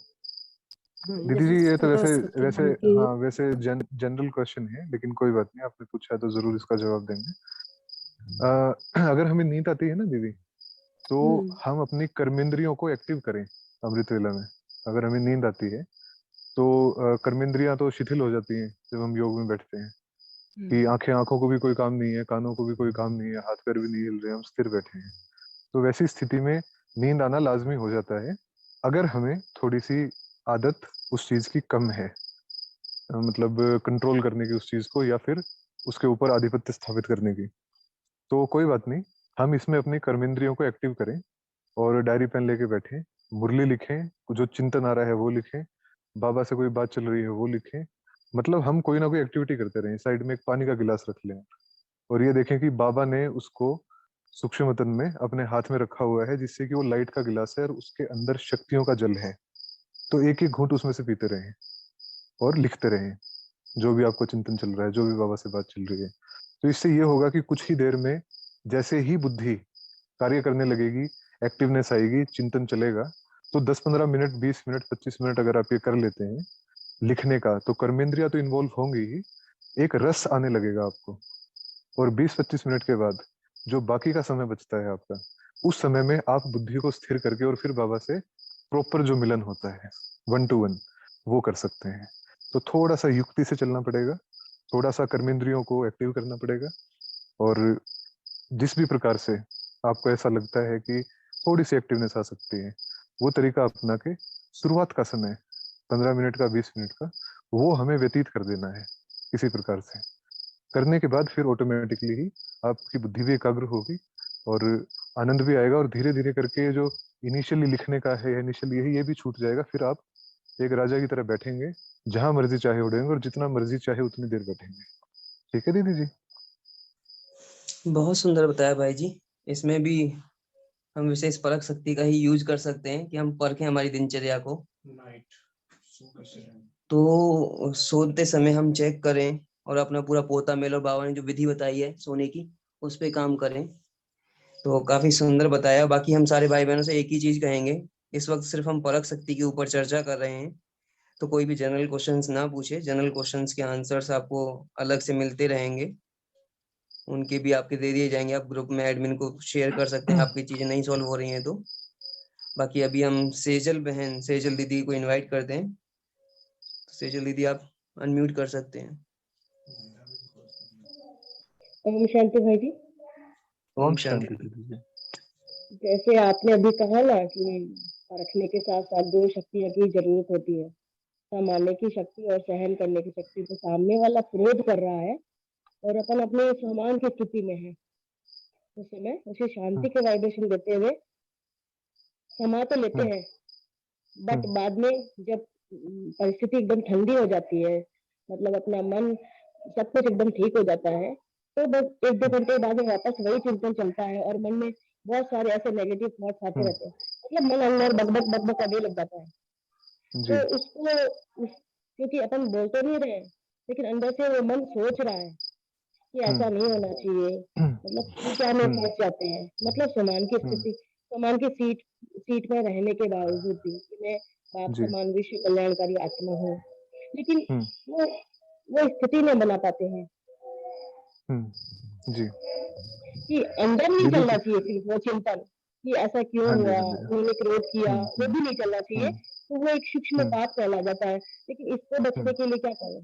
हाँ, दीदी जैसे जी, ये तो सुबह वैसे सत्य वैसे नाम की। हाँ, वैसे जनरल क्वेश्चन है, लेकिन कोई बात नहीं, आपने पूछा है तो जरूर इसका जवाब देंगे। अगर हमें नींद आती है ना दीदी, तो हम अपनी कर्मेंद्रियों को एक्टिव करें अमृत वेला में। अगर हमें नींद आती है तो कर्मेंद्रियां तो शिथिल हो जाती हैं जब हम योग में बैठते हैं, कि आंखों को भी कोई काम नहीं है, कानों को भी कोई काम नहीं है, हाथ पैर भी नहीं हिल रहे हैं, हम स्थिर बैठे हैं। तो वैसी स्थिति में नींद आना लाजमी हो जाता है, अगर हमें थोड़ी सी आदत उस चीज की कम है, मतलब कंट्रोल करने की उस चीज को, या फिर उसके ऊपर आधिपत्य स्थापित करने की। तो कोई बात नहीं, हम इसमें अपनी कर्मेंद्रियों को एक्टिव करें और डायरी पेन लेके बैठें, मुरली लिखें, जो चिंतन आ रहा है वो लिखें, बाबा से कोई बात चल रही है वो लिखें। मतलब हम कोई ना कोई एक्टिविटी करते रहें, साइड में एक पानी का गिलास रख लें और ये देखें कि बाबा ने उसको सूक्ष्मतन में अपने हाथ में रखा हुआ है, जिससे कि वो लाइट का गिलास है और उसके अंदर शक्तियों का जल है। तो एक एक घूंट उसमें से पीते रहें और लिखते रहें जो भी आपको चिंतन चल रहा है, जो भी बाबा से बात चल रही है। तो इससे ये होगा कि कुछ ही देर में जैसे ही बुद्धि कार्य करने लगेगी, एक्टिवनेस आएगी, चिंतन चलेगा, तो 10-15 मिनट, 20 मिनट, 25 मिनट अगर आप ये कर लेते हैं लिखने का, तो कर्मेंद्रिया तो इन्वॉल्व होंगी ही, एक रस आने लगेगा आपको। और 20-25 मिनट के बाद जो बाकी का समय बचता है आपका, उस समय में आप बुद्धि को स्थिर करके और फिर बाबा से प्रॉपर जो मिलन होता है 1-to-1, वो कर सकते हैं। तो थोड़ा सा युक्ति से चलना पड़ेगा, थोड़ा सा कर्मेंद्रियों को एक्टिव करना पड़ेगा, और जिस भी प्रकार से आपको ऐसा लगता है कि थोड़ी सी एक्टिवनेस आ सकती है, वो तरीका अपना के शुरुआत का समय 15 मिनट का, 20 मिनट का, वो हमें व्यतीत कर देना है किसी प्रकार से। करने के बाद फिर ऑटोमेटिकली ही आपकी बुद्धि भी एकाग्र होगी और आनंद भी आएगा, और धीरे धीरे करके जो इनिशियली लिखने का है, इनिशियली यही, ये भी छूट जाएगा। फिर आप एक राजा की तरह बैठेंगे, जहां मर्जी चाहे उड़ेंगे और जितना मर्जी चाहे उतनी देर बैठेंगे। ठीक है दीदी जी? बहुत सुंदर बताया भाई जी। इसमें भी हम विशेष परख शक्ति का ही यूज कर सकते हैं कि हम परखें हमारी दिनचर्या को। तो सोते समय हम चेक करें और अपना पूरा पोता मेल और बाबा ने जो विधि बताई है सोने की, उस पे काम करें। तो काफी सुंदर बताया। बाकी हम सारे भाई बहनों से एक ही चीज कहेंगे, इस वक्त सिर्फ हम परख शक्ति के ऊपर चर्चा कर रहे हैं, तो कोई भी जनरल क्वेश्चंस ना पूछे। जनरल क्वेश्चंस के आंसर्स आपको अलग से मिलते रहेंगे, उनके भी आपके दे दिए जाएंगे। आप ग्रुप में एडमिन को शेयर कर सकते हैं, आपकी चीजें नहीं सॉल्व हो रही हैं तो। बाकी अभी हम सेजल बहन, सेजल दीदी को इनवाइट करते हैं। तो सेजल दीदी आप अनम्यूट कर सकते हैं। ओम शांति भाई जी। ओम शांति। दीदी जी। जैसे आपने अभी कहा ना कि परखने के साथ साथ दो शक्तियों की जरूरत होती है, संभालने की शक्ति और सहन करने की शक्ति। तो सामने वाला क्रोध कर रहा है और अपन अपने सामान की स्थिति में है, उस समय उसे शांति के वाइब्रेशन देते हुए समा तो लेते हैं, बट बाद में जब परिस्थिति एकदम ठंडी हो जाती है, मतलब अपना मन सब कुछ एकदम ठीक हो जाता है, तो बस 1-2 घंटे बाद में वापस वही चिंतन चलता है और मन में बहुत सारे ऐसे नेगेटिव थॉट्स आते रहते हैं। मतलब मन अंदर बकबक बकबक करने लग जाता है। जी तो उसको क्योंकि अपन बोल तो नहीं रहे, लेकिन अंदर से वो मन सोच रहा है कि ऐसा नहीं होना चाहिए। मतलब क्या में पहुंच जाते हैं, मतलब समान की स्थिति, समान की सीट में रहने के बावजूद भी कि मैं बाप जी समान विश्व कल्याणकारी आत्मा हूँ, लेकिन हम्म वो स्थिति नहीं बना पाते हैं जी कि अंदर नहीं दीदी चलना चाहिए सिर्फ वो चिंतन कि ऐसा क्यों हाँ जी हुआ, हाँ जी उन्होंने क्रोध किया, वो भी नहीं चलना चाहिए। हम्म तो वो एक सूक्ष्म हम्म पाप कहला जाता है, लेकिन इसको बचने के लिए क्या करें?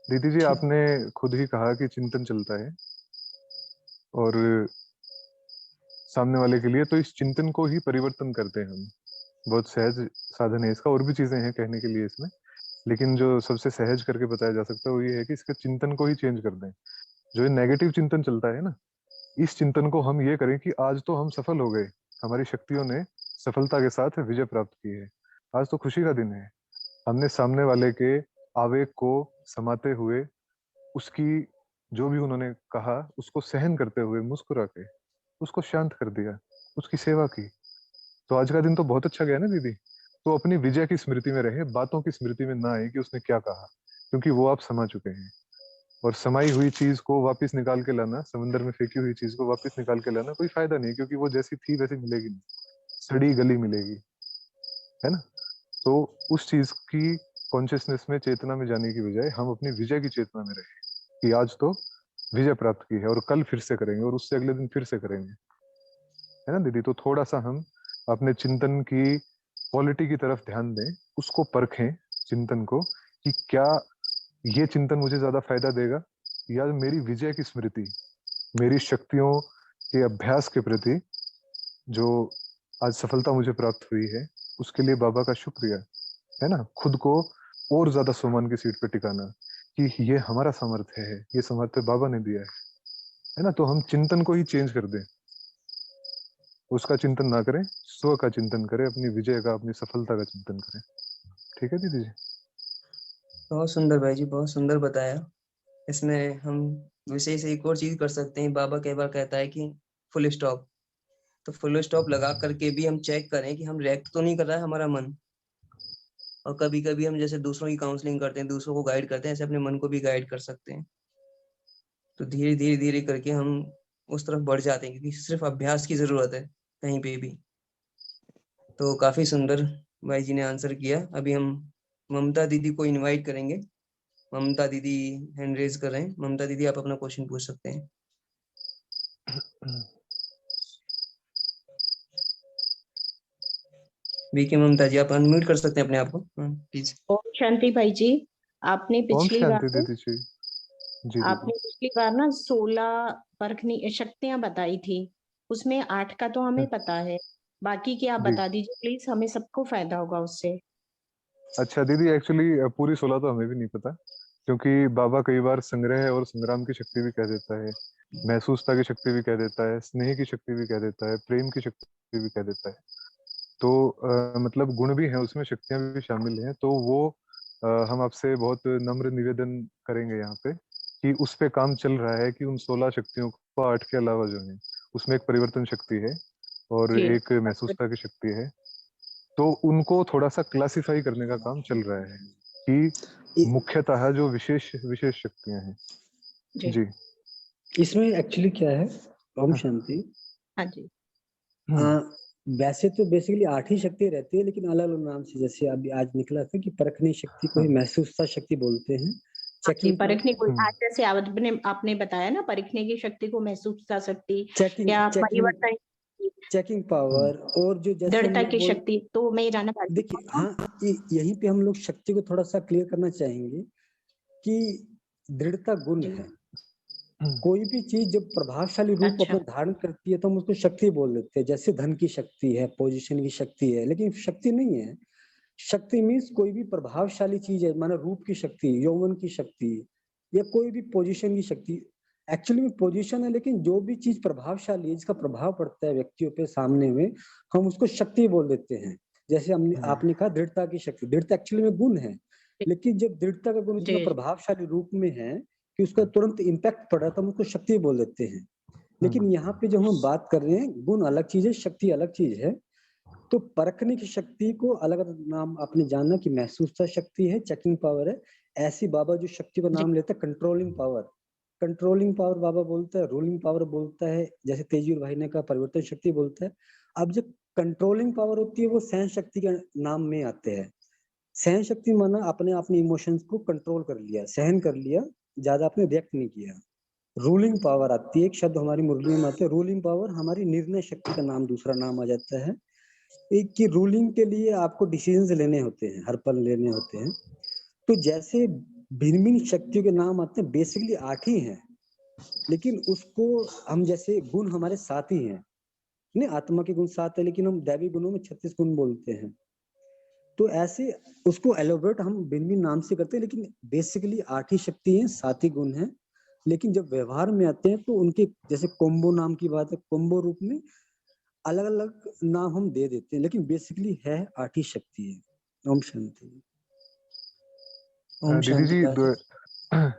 दीदी जी, आपने खुद ही कहा कि चिंतन चलता है और सामने वाले के लिए, तो इस चिंतन को ही परिवर्तन करते हैं हम। बहुत सहज साधन है इसका, और भी चीजें हैं कहने के लिए इसमें, लेकिन जो सबसे सहज करके बताया जा सकता है वो ये है कि इसके चिंतन को ही चेंज कर दें। जो ये नेगेटिव चिंतन चलता है ना, इस चिंतन को हम ये करें कि आज तो हम सफल हो गए, हमारी शक्तियों ने सफलता के साथ विजय प्राप्त की है, आज तो खुशी का दिन है। हमने सामने वाले के आवेग को समाते हुए, उसकी जो भी उन्होंने कहा उसको सहन करते हुए, मुस्कुरा के उसको शांत कर दिया। उसकी सेवा की। तो आज का दिन तो बहुत अच्छा गया ना दीदी। तो अपनी विजय की स्मृति में रहे, बातों की स्मृति में ना आए कि उसने क्या कहा, क्योंकि वो आप समा चुके हैं। और समाई हुई चीज को वापस निकाल के लाना, समंदर में फेंकी हुई चीज को वापस निकाल के लाना कोई फायदा नहीं, क्योंकि वो जैसी थी वैसी मिलेगी नहीं, सड़ी गली मिलेगी, है ना। तो उस चीज की कॉन्शियसनेस में, चेतना में जाने की बजाय हम अपनी विजय की चेतना में रहे कि आज तो विजय प्राप्त की है और कल फिर से करेंगे और उससे अगले दिन फिर से करेंगे, है ना दीदी। तो थोड़ा सा हम अपने चिंतन की क्वालिटी की तरफ ध्यान दें, उसको परखें चिंतन को, कि क्या ये चिंतन मुझे ज्यादा फायदा देगा, या मेरी विजय की स्मृति, मेरी शक्तियों के अभ्यास के प्रति जो आज सफलता मुझे प्राप्त हुई है, उसके लिए बाबा का शुक्रिया, है ना। खुद को और ज्यादा सोमान की सीट पे टिकाना कि ये हमारा सामर्थ्य है, ये सामर्थ्य बाबा ने दिया है ना। तो हम चिंतन को ही चेंज कर दें, उसका चिंतन ना करें, स्व का चिंतन करें, अपनी विजय का, अपनी सफलता का चिंतन करें। ठीक है दीदी जी। बहुत सुंदर भाई जी, बहुत सुंदर बताया। इसमें हम विशेष एक और चीज कर सकते हैं। बाबा कई बार कहता है कि फुल स्टॉप, तो फुल स्टॉप लगा करके भी हम चेक करें कि हम रिएक्ट तो नहीं कर रहा है हमारा मन। और कभी कभी हम जैसे दूसरों की काउंसलिंग करते हैं, दूसरों को गाइड करते हैं, ऐसे अपने मन को भी गाइड कर सकते हैं। तो धीरे धीरे धीरे करके हम उस तरफ बढ़ जाते हैं, क्योंकि सिर्फ अभ्यास की जरूरत है कहीं पे भी। तो काफी सुंदर भाई जी ने आंसर किया। अभी हम ममता दीदी को इनवाइट करेंगे। ममता दीदी हैंड रेज कर रहे हैं। ममता दीदी, आप अपना क्वेश्चन पूछ सकते हैं। बीके ममता जी, आप अनम्यूट कर सकते हैं अपने आप को, प्लीज। ओम शांति भाई जी। आपने ओम पिछली शांति बार दीदी जी। जी दीदी। आपने पिछली बार ना 16 परखनी शक्तियां बताई थी, उसमें 8 का तो हमें पता है, बाकी की आप जी बता दीजिए प्लीज, हमें सबको फायदा होगा उससे। अच्छा दीदी, एक्चुअली पूरी 16 तो हमें भी नहीं पता, क्योंकि बाबा कई बार संग्रह और संग्राम की शक्ति भी कह देता है, महसूसता की शक्ति भी कह देता है, स्नेह की शक्ति भी कह देता है, प्रेम की शक्ति भी कह देता है। तो मतलब गुण भी हैं उसमें, शक्तियां भी शामिल हैं। तो वो हम आपसे बहुत नम्र निवेदन करेंगे यहाँ पे कि उस पे काम चल रहा है कि उन 16 शक्तियों को 8 के अलावा जो है उसमें एक परिवर्तन शक्ति है और जी एक महसूसता की शक्ति है। तो उनको थोड़ा सा क्लासिफाई करने का काम चल रहा है कि मुख्यतः जो विशेष विशेष शक्तियां हैं। जी जी। इसमें एक्चुअली क्या है, ओम हाँ। शांति, हाँ जी। वैसे तो बेसिकली 8 ही शक्ति रहती है, लेकिन अलग अलग नाम से, जैसे अभी आज निकला था कि परखने शक्ति को ही महसूसता शक्ति बोलते हैं। जी, चेकिंग परखने को हम्म। आज जैसे आपने बताया ना, परखने की शक्ति को महसूस कर सकती चेकिंग या चेकिंग परिवर्तन की, चेकिंग पावर, और जो जैसे हम दृढ़ता लोग की बोल, शक्ति, तो मैं ये जानना चाहती देखिए हाँ, यहीं पे हम लोग शक्ति को थोड़ा सा क्लियर करना चाहेंगे कि दृढ़ता गुण जी। है। कोई भी चीज जब प्रभावशाली रूप अच्छा। अपना धारण करती है तो हम उसको शक्ति बोल देते हैं। जैसे धन की शक्ति है, पोजीशन की शक्ति है, लेकिन शक्ति नहीं है। शक्ति मीन्स कोई भी प्रभावशाली चीज है, माना रूप की शक्ति, यौवन की शक्ति, या कोई भी पोजीशन की शक्ति। एक्चुअली में पोजीशन है, लेकिन जो भी चीज प्रभावशाली है, जिसका प्रभाव पड़ता है व्यक्तियों पे सामने में, हम उसको शक्ति बोल देते हैं। जैसे हमने आपने कहा दृढ़ता की शक्ति, दृढ़ता एक्चुअली में गुण है, लेकिन जब दृढ़ता का गुण इतना जी। प्रभावशाली रूप में है कि उसका तुरंत इम्पैक्ट पड़ रहा है, तो हम उसको शक्ति बोल देते हैं। लेकिन यहाँ पे जो हम बात कर रहे हैं, गुण अलग चीज है, शक्ति अलग चीज है। तो परखने की शक्ति को अलग अलग नाम आपने जाना कि महसूसता शक्ति है, चेकिंग पावर है। ऐसी बाबा जो शक्ति का जी। नाम लेता है कंट्रोलिंग पावर, कंट्रोलिंग पावर बाबा बोलता है, रूलिंग पावर बोलता है, जैसे तेजवीर भाई ने कहा परिवर्तन शक्ति बोलता है। अब जो कंट्रोलिंग पावर होती है वो सहन शक्ति के नाम में आते हैं। सहन शक्ति माना आपने अपने इमोशंस को कंट्रोल कर लिया, सहन कर लिया, ज्यादा आपने रिएक्ट नहीं किया। रूलिंग पावर आती है, एक शब्द हमारी मुरली में आता है रूलिंग पावर, हमारी निर्णय शक्ति का नाम, दूसरा नाम आ जाता है। एक की रूलिंग के लिए आपको डिसीजंस लेने होते हैं, हर पल लेने होते हैं। तो जैसे भिन्न भिन्न शक्तियों के नाम आते हैं, बेसिकली 8 ही हैं, लेकिन उसको हम जैसे गुण हमारे 7 ही हैं। नहीं, आत्मा के गुण 7 है, लेकिन हम दैवी गुणों में 36 गुण बोलते हैं। तो ऐसे उसको एलोबरेट हम भिन्न भिन्न नाम से करते हैं, लेकिन बेसिकली 8 ही शक्ति हैं, 7 ही गुण हैं। लेकिन जब व्यवहार में आते हैं तो उनके, जैसे कोम्बो नाम की बात है, कोम्बो रूप में अलग अलग नाम हम दे देते हैं, लेकिन बेसिकली है 8 ही शक्ति है। ओम शांति। ओम दीदी शांति जी राज।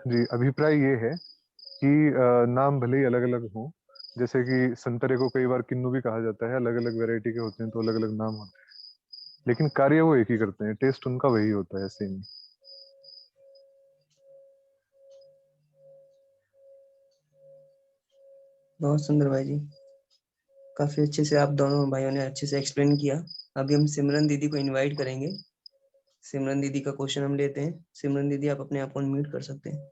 जी, अभिप्राय ये है कि नाम भले ही अलग अलग हो, जैसे कि संतरे को कई बार किन्नू भी कहा जाता है, अलग अलग वैरायटी के होते हैं तो अलग अलग नाम होते हैं, लेकिन कार्य वो एक ही करते हैं, टेस्ट उनका वही होता है, सेम। बहुत सुंदर भाई जी, काफी अच्छे से आप दोनों भाइयों ने अच्छे से एक्सप्लेन किया। अभी हम सिमरन दीदी को इनवाइट करेंगे। सिमरन दीदी का क्वेश्चन हम लेते हैं। सिमरन दीदी, आप अपने आप को अनम्यूट कर सकते हैं।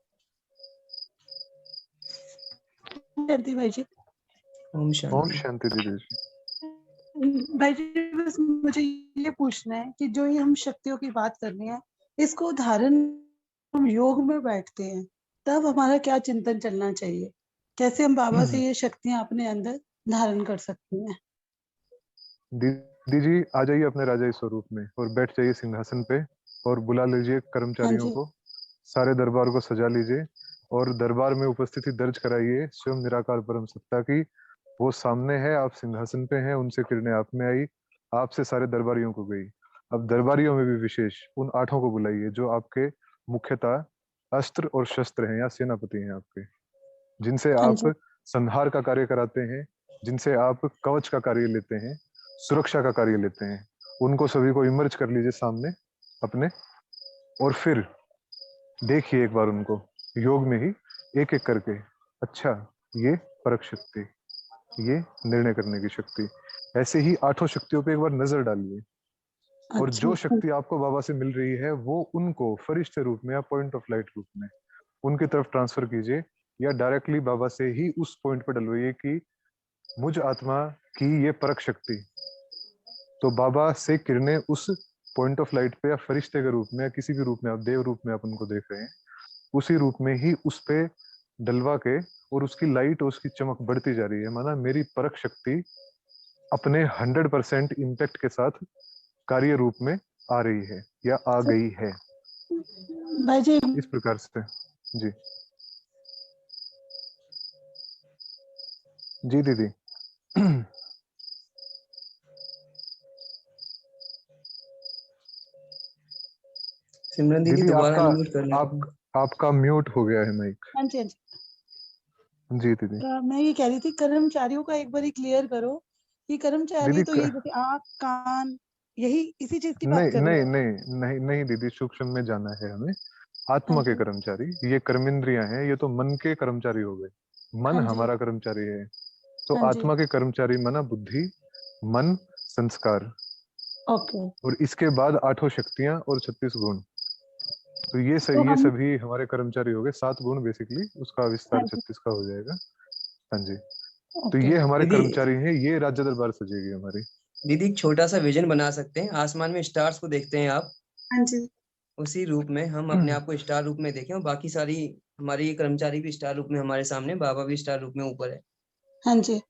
शांति भाई जी। ओम ओम शांति। शांति दीदी जी। भाई जी, बस मुझे ये पूछना है कि जो ये हम शक्तियों की बात कर रहे हैं, इसको धारण हम योग में बैठते हैं तब हमारा क्या चिंतन चलना चाहिए? कैसे हम बाबा से ये शक्तियां अपने अंदर धारण कर सकते हैं? दीदी जी आ जाइए अपने राजाई स्वरूप में और बैठ जाइए सिंहासन पे और बुला लीजिए हाँ कर्मचारियों जी। को, सारे दरबार को सजा लीजिए और दरबार में उपस्थिति दर्ज कराइए स्वयं निराकार परम सत्ता की। वो सामने है, आप सिंहासन पे हैं, उनसे किरणें आप में आई, आपसे सारे दरबारियों को गई। अब दरबारियों में भी विशेष उन 8 को बुलाइए जो आपके मुख्यतः अस्त्र और शस्त्र हैं या सेनापति हैं आपके, जिनसे हाँ आप जी। संहार का कार्य कराते हैं, जिनसे आप कवच का कार्य लेते हैं, सुरक्षा का कार्य लेते हैं। उनको सभी को इमर्ज कर लीजिए सामने अपने, और फिर देखिए एक बार उनको योग में ही एक एक करके। अच्छा, ये परख शक्ति, ये निर्णय करने की शक्ति, ऐसे ही 8 शक्तियों पे एक बार नजर डालिए। और अच्छा। जो शक्ति आपको बाबा से मिल रही है वो उनको फरिश्ते रूप में या पॉइंट ऑफ लाइट रूप में उनकी तरफ ट्रांसफर कीजिए, या डायरेक्टली बाबा से ही उस पॉइंट पर डलवाइए कि मुझ आत्मा की ये परख शक्ति। तो बाबा से किरणें उस पॉइंट ऑफ लाइट पे या फरिश्ते के रूप में या किसी भी रूप में, आप देव रूप में आप उनको देख रहे हैं, उसी रूप में ही उस पे डलवा के, और उसकी लाइट और उसकी चमक बढ़ती जा रही है। माना मेरी परख शक्ति अपने 100% इम्पैक्ट के साथ कार्य रूप में आ रही है या आ गई है, भाई जी, इस प्रकार से। जी जी दीदी। सिमरन दीदी दीदी दोबारा आपका अनम्यूट कर लेते हैं। आपका म्यूट हो गया है माइक। हाँ जी, हाँ जी। जी दीदी। मैं ये कह रही थी कर्मचारियों का एक बार क्लियर करो कि कर्मचारी दीदी तो ये जैसे आँख, कान, यही इसी चीज की बात नहीं कर रहे नहीं हो? नहीं नहीं नहीं दीदी, सूक्ष्म में जाना है हमें। हाँ आत्मा के जी। कर्मचारी, ये कर्मेंद्रियां हैं, ये तो मन के कर्मचारी हो गए। मन हाँ जी। हमारा कर्मचारी है, तो हाँ जी। आत्मा के कर्मचारी मना बुद्धि, मन, संस्कार, ओके। और इसके बाद 8 शक्तियां और 36 गुण। तो ये तो हम सभी हमारे कर्मचारी हो गए। 7 गुण बेसिकली, उसका हाँ विस्तार जी। 36 का हो जाएगा। हाँ जी। तो ओके। ये हमारे दीदी, कर्मचारी हैं, ये राज्य दरबार सजेगी हमारी। दीदी एक छोटा सा विजन बना सकते हैं। आसमान में स्टार्स को देखते हैं आप, हाँ जी। उसी रूप में हम अपने आप को स्टार रूप में देखें, और बाकी सारी हमारी कर्मचारी भी स्टार रूप में हमारे सामने, बाबा भी स्टार रूप में ऊपर है। हाँ जी।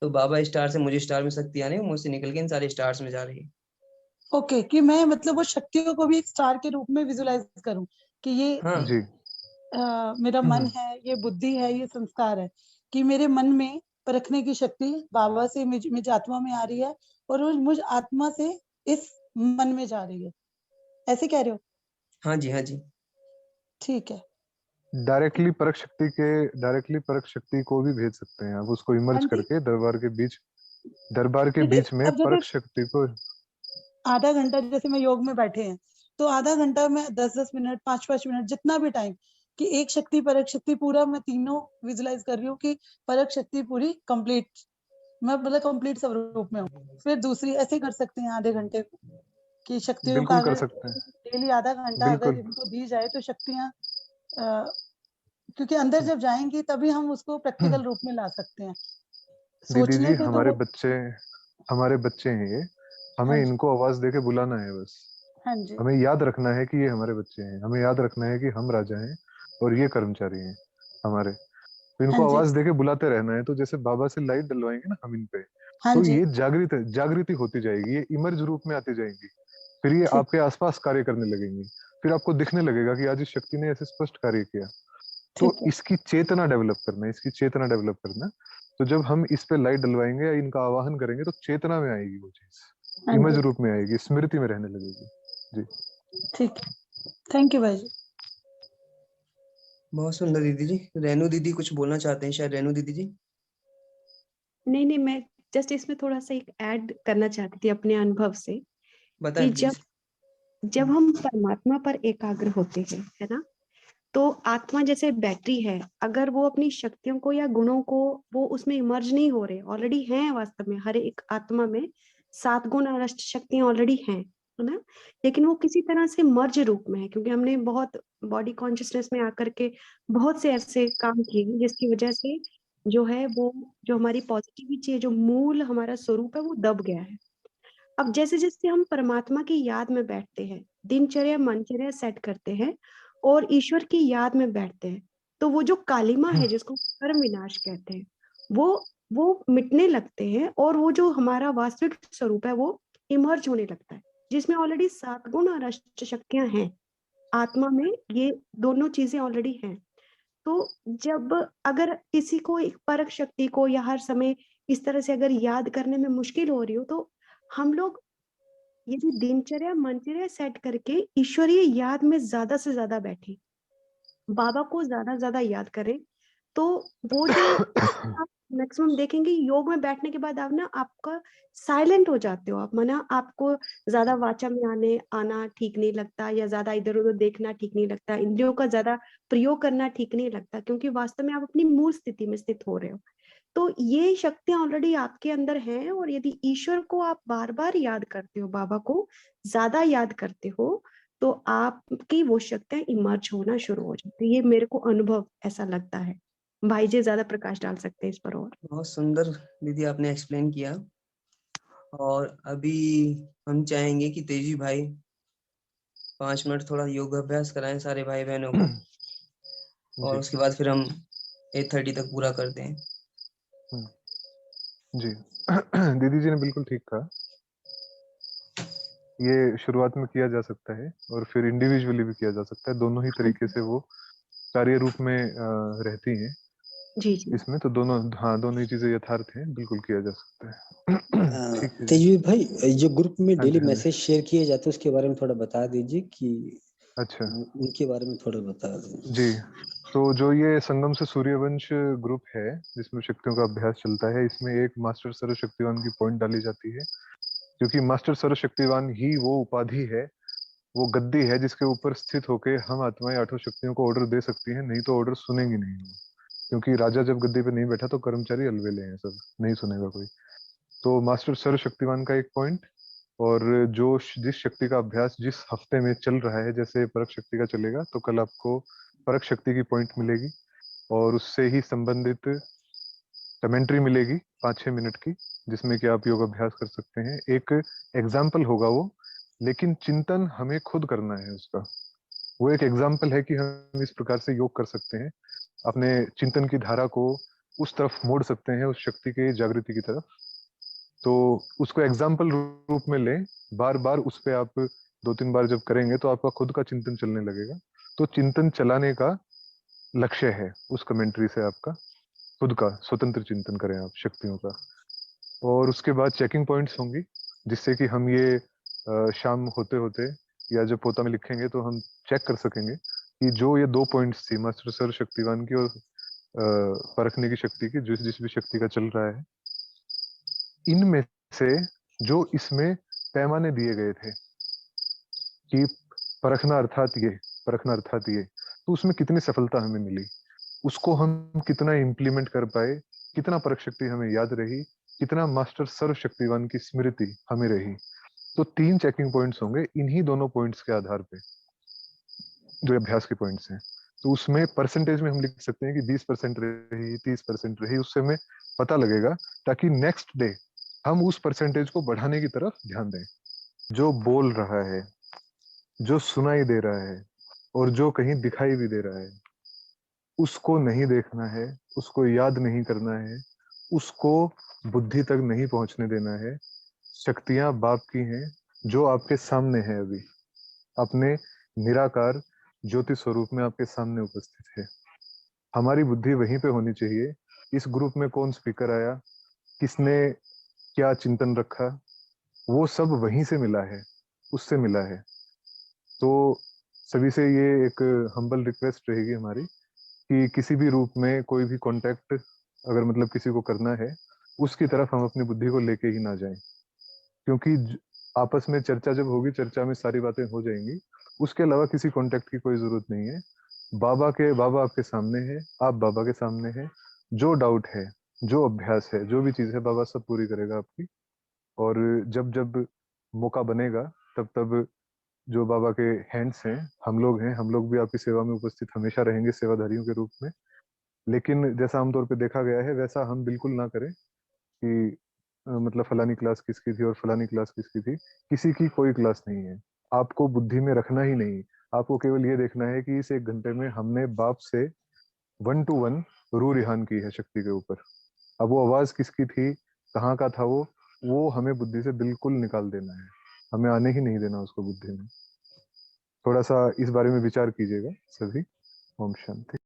तो बाबा स्टार से मुझे स्टार में शक्ति आने, मुझसे निकल के इन सारे स्टार्स में जा रही है। ओके, कि मैं मतलब वो शक्तियों को भी एक स्टार के रूप में विजुलाइज करूं कि ये हाँ जी। मेरा मन है, ये बुद्धि है, ये संस्कार है, कि मेरे मन में परखने की शक्ति बाबा से मुझ आत्मा में आ रही है और वो मुझ आत्मा से इस मन में जा रही है। ऐसे कह रहे हो? हाँ जी, हाँ जी। ठीक है। डायरेक्टली परख शक्ति को भी भेज सकते हैं आप, उसको हाँ इमर्ज जी। करके दरबार के लेकिन बीच में अब जैसे परख शक्ति को। आधा घंटा जैसे मैं योग में बैठे हैं, तो आधा घंटा में 10-10 मिनट, 5-5 मिनट, जितना भी टाइम, कि एक शक्ति परख शक्ति पूरा मैं तीनों विजुलाइज कर रही हूँ कि परख शक्ति पूरी कंप्लीट, मैं मतलब कंप्लीट स्वरूप में हूँ। फिर दूसरी ऐसे कर सकते हैं आधे घंटे की शक्तियों का, बिल्कुल कर अगर सकते हैं, डेली आधा घंटा अगर बिल्कुल इनको दी जाए तो शक्तियां, क्योंकि अंदर जब जाएंगी तभी हम उसको प्रैक्टिकल रूप में ला सकते हैं। दीदी जी सोचने से तो वो। हमारे बच्चे हैं ये, हाँ हमें जी। इनको आवाज देके बुलाना है बस। हाँ जी। हमें याद रखना है कि ये हमारे बच्चे हैं, हमें याद रखना है कि हम राजा हैं और ये कर्मचारी हैं हमारे। तो हाँ इनको जी। आवाज देके बुलाते रहना है। तो जैसे बाबा से लाइट डलवाएंगे ना हम इन पे, हाँ तो जी। ये जागृति होती जाएगी, ये इमर्ज रूप में आती जाएंगी। फिर ये ठीक। आपके आसपास कार्य करने लगेंगी, फिर आपको दिखने लगेगा कि आज इस शक्ति ने ऐसे स्पष्ट कार्य किया। तो ठीक है। इसकी चेतना डेवलप करना है, इसकी चेतना डेवलप करना। तो जब हम इस पे लाइट डलवाएंगे या इनका आवाहन करेंगे तो चेतना में आएगी वो चीज, हाँ इमेज जी। रूप में आएगी, स्मृति में रहने लगेगी। जी ठीक है। थैंक यू भाई जी। बहुत सुंदर दीदी जी। रेनू दीदी कुछ बोलना चाहते हैं शायद। रेनू दीदी जी। नहीं नहीं, मैं जस्ट इसमें थोड़ा सा एक ऐड करना चाहती थी अपने अनुभव से कि बताएं जब प्लीज। हम परमात्मा पर एकाग्र होते हैं, है ना, तो आत्मा जैसे बैटरी है, अगर वो अपनी शक्तियों को या गुणों को वो उसमें इमर्ज नहीं हो रहे, ऑलरेडी हैं वास्तव में हर एक आत्मा में 7 गुण और अष्ट शक्तियां ऑलरेडी हैं, है ना, लेकिन वो किसी तरह से मर्ज रूप में है, क्योंकि हमने बहुत बॉडी कॉन्शियसनेस में आकर के बहुत से ऐसे काम किए जिसकी वजह से जो है वो जो हमारी पॉजिटिविटी है, जो मूल हमारा स्वरूप है, वो दब गया है। अब जैसे जैसे हम परमात्मा की याद में बैठते हैं, दिनचर्या मनचर्या सेट करते हैं और ईश्वर की याद में बैठते हैं, तो वो जो कालिमा है जिसको कर्म विनाश कहते हैं, वो मिटने लगते हैं और वो जो हमारा वास्तविक स्वरूप है वो इमर्ज होने लगता है, जिसमें ऑलरेडी 7 गुण और अष्ट शक्तियां हैं आत्मा में, ये दोनों चीजें ऑलरेडी हैं। तो जब अगर किसी को एक परख शक्ति को या हर समय इस तरह से अगर याद करने में मुश्किल हो रही हो, तो हम लोग यदि दिनचर्या मनचर्या सेट करके ईश्वरीय याद में ज्यादा से ज्यादा बैठे, बाबा को ज्यादा याद करें, तो वो जो आप मैक्सिमम देखेंगे योग में बैठने के बाद आप ना आपका साइलेंट हो जाते हो, आप माना आपको ज्यादा वाचा में आना ठीक नहीं लगता, या ज्यादा इधर उधर देखना ठीक नहीं लगता, इंद्रियों का ज्यादा प्रयोग करना ठीक नहीं लगता, क्योंकि वास्तव में आप अपनी मूल स्थिति में स्थित हो रहे हो। तो ये शक्तियां ऑलरेडी आपके अंदर हैं, और यदि ईश्वर को आप बार बार याद करते हो, बाबा को ज्यादा याद करते हो, तो आपकी वो शक्तियां इमर्ज होना शुरू हो जाती है। ये मेरे को अनुभव ऐसा लगता है। भाई जी ज्यादा प्रकाश डाल सकते हैं इस पर। और बहुत सुंदर दीदी आपने एक्सप्लेन किया। और अभी हम चाहेंगे कि तेजी भाई 5 मिनट थोड़ा योग अभ्यास कराएं सारे भाई बहनों को, और जी उसके बाद फिर हम 8:30 तक पूरा कर दें। जी दीदी जी ने बिल्कुल ठीक कहा, ये शुरुआत में किया जा सकता है और फिर इंडिविजुअली भी किया जा सकता है, दोनों ही तरीके से वो कार्य रूप में रहती हैं जी जी इसमें, तो दोनों, हाँ, दोनों ही चीजें यथार्थ हैं, बिल्कुल किया जा सकता है। ठीक है जी। तेजवीर भाई, जो ग्रुप में हाँ जी, डेली हाँ जी। मैसेज शेयर किए जाते हैं उसके बारे में थोड़ा बता दीजिए कि अच्छा उनके बारे में थोड़ा बता दें। जी, तो जो ये संगम से सूर्यवंश ग्रुप है जिसमें शक्तियों का अभ्यास चलता है, इसमें एक मास्टर सर्वशक्तिवान की पॉइंट डाली जाती है, क्योंकि मास्टर सर्वशक्तिवान ही वो उपाधि है, वो गद्दी है जिसके ऊपर स्थित होके हम आत्माएं 8 शक्तियों को ऑर्डर दे सकती हैं, नहीं तो ऑर्डर सुनेंगी नहीं वो। क्योंकि राजा जब गद्दी पे नहीं बैठा तो कर्मचारी अलवेले हैं, सब नहीं सुनेगा कोई। तो मास्टर सर्वशक्तिवान का एक पॉइंट, और जो जिस शक्ति का अभ्यास जिस हफ्ते में चल रहा है, जैसे परख शक्ति का चलेगा तो कल आपको परख शक्ति की पॉइंट मिलेगी, और उससे ही संबंधित कमेंट्री मिलेगी 5-6 मिनट की, जिसमें कि आप योग अभ्यास कर सकते हैं। एक एग्जाम्पल होगा वो, लेकिन चिंतन हमें खुद करना है उसका। वो एक एग्जाम्पल है कि हम इस प्रकार से योग कर सकते हैं, अपने चिंतन की धारा को उस तरफ मोड़ सकते हैं, उस शक्ति के जागृति की तरफ। तो उसको एग्जाम्पल रूप में लें, बार बार उस पे आप 2-3 बार जब करेंगे तो आपका खुद का चिंतन चलने लगेगा। तो चिंतन चलाने का लक्ष्य है उस कमेंट्री से, आपका खुद का स्वतंत्र चिंतन करें आप शक्तियों का। और उसके बाद चेकिंग पॉइंट्स होंगी, जिससे कि हम ये शाम होते होते या जब पोता में लिखेंगे तो हम चेक कर सकेंगे कि जो ये 2 पॉइंट्स थी, मास्टर सर्वशक्तिवान की और परखने की शक्ति की, जिस भी शक्ति का चल रहा है, इनमें से जो इसमें पैमाने दिए गए थे कि परखना अर्थात ये, परखना अर्थात ये, तो उसमें कितनी सफलता हमें मिली, उसको हम कितना इम्प्लीमेंट कर पाए, कितना परख शक्ति हमें याद रही, कितना मास्टर सर्वशक्तिवान की स्मृति हमें रही। तो 3 चेकिंग पॉइंट्स होंगे इन्हीं दोनों पॉइंट्स के आधार पे, जो अभ्यास के पॉइंट्स हैं। तो उसमें परसेंटेज में हम लिख सकते हैं कि 20% रही, 30% रही, उससे हमें पता लगेगा, ताकि नेक्स्ट डे हम उस परसेंटेज को बढ़ाने की तरफ ध्यान दें। जो बोल रहा है, जो सुनाई दे रहा है, और जो कहीं दिखाई भी दे रहा है, उसको नहीं देखना है, उसको याद नहीं करना है, उसको बुद्धि तक नहीं पहुंचने देना है। शक्तियां बाप की हैं जो आपके सामने है, अभी अपने निराकार ज्योति स्वरूप में आपके सामने उपस्थित है। हमारी बुद्धि वहीं पे होनी चाहिए। इस ग्रुप में कौन स्पीकर आया, किसने क्या चिंतन रखा, वो सब वहीं से मिला है, उससे मिला है। तो सभी से ये एक हम्बल रिक्वेस्ट रहेगी हमारी कि किसी भी रूप में कोई भी कांटेक्ट अगर मतलब किसी को करना है उसकी तरफ हम अपनी बुद्धि को लेके ही ना जाएं, क्योंकि आपस में चर्चा जब होगी, चर्चा में सारी बातें हो जाएंगी, उसके अलावा किसी कांटेक्ट की कोई जरूरत नहीं है। बाबा आपके सामने है, आप बाबा के सामने हैं। जो डाउट है, जो अभ्यास है, जो भी चीज है, बाबा सब पूरी करेगा आपकी। और जब जब मौका बनेगा तब तब जो बाबा के हैंड्स हैं, हम लोग हैं, हम लोग भी आपकी सेवा में उपस्थित हमेशा रहेंगे सेवाधारियों के रूप में। लेकिन जैसा आमतौर पे देखा गया है वैसा हम बिल्कुल ना करें कि मतलब फलानी क्लास किसकी थी और फलानी क्लास किसकी थी। किसी की कोई क्लास नहीं है, आपको बुद्धि में रखना ही नहीं। आपको केवल ये देखना है कि इस 1 घंटे में हमने बाप से 1 to 1 रू रिहान की है शक्ति के ऊपर। अब वो आवाज किसकी थी, कहाँ का था वो हमें बुद्धि से बिल्कुल निकाल देना है, हमें आने ही नहीं देना उसको बुद्धि में। थोड़ा सा इस बारे में विचार कीजिएगा सभी। ओम शांति।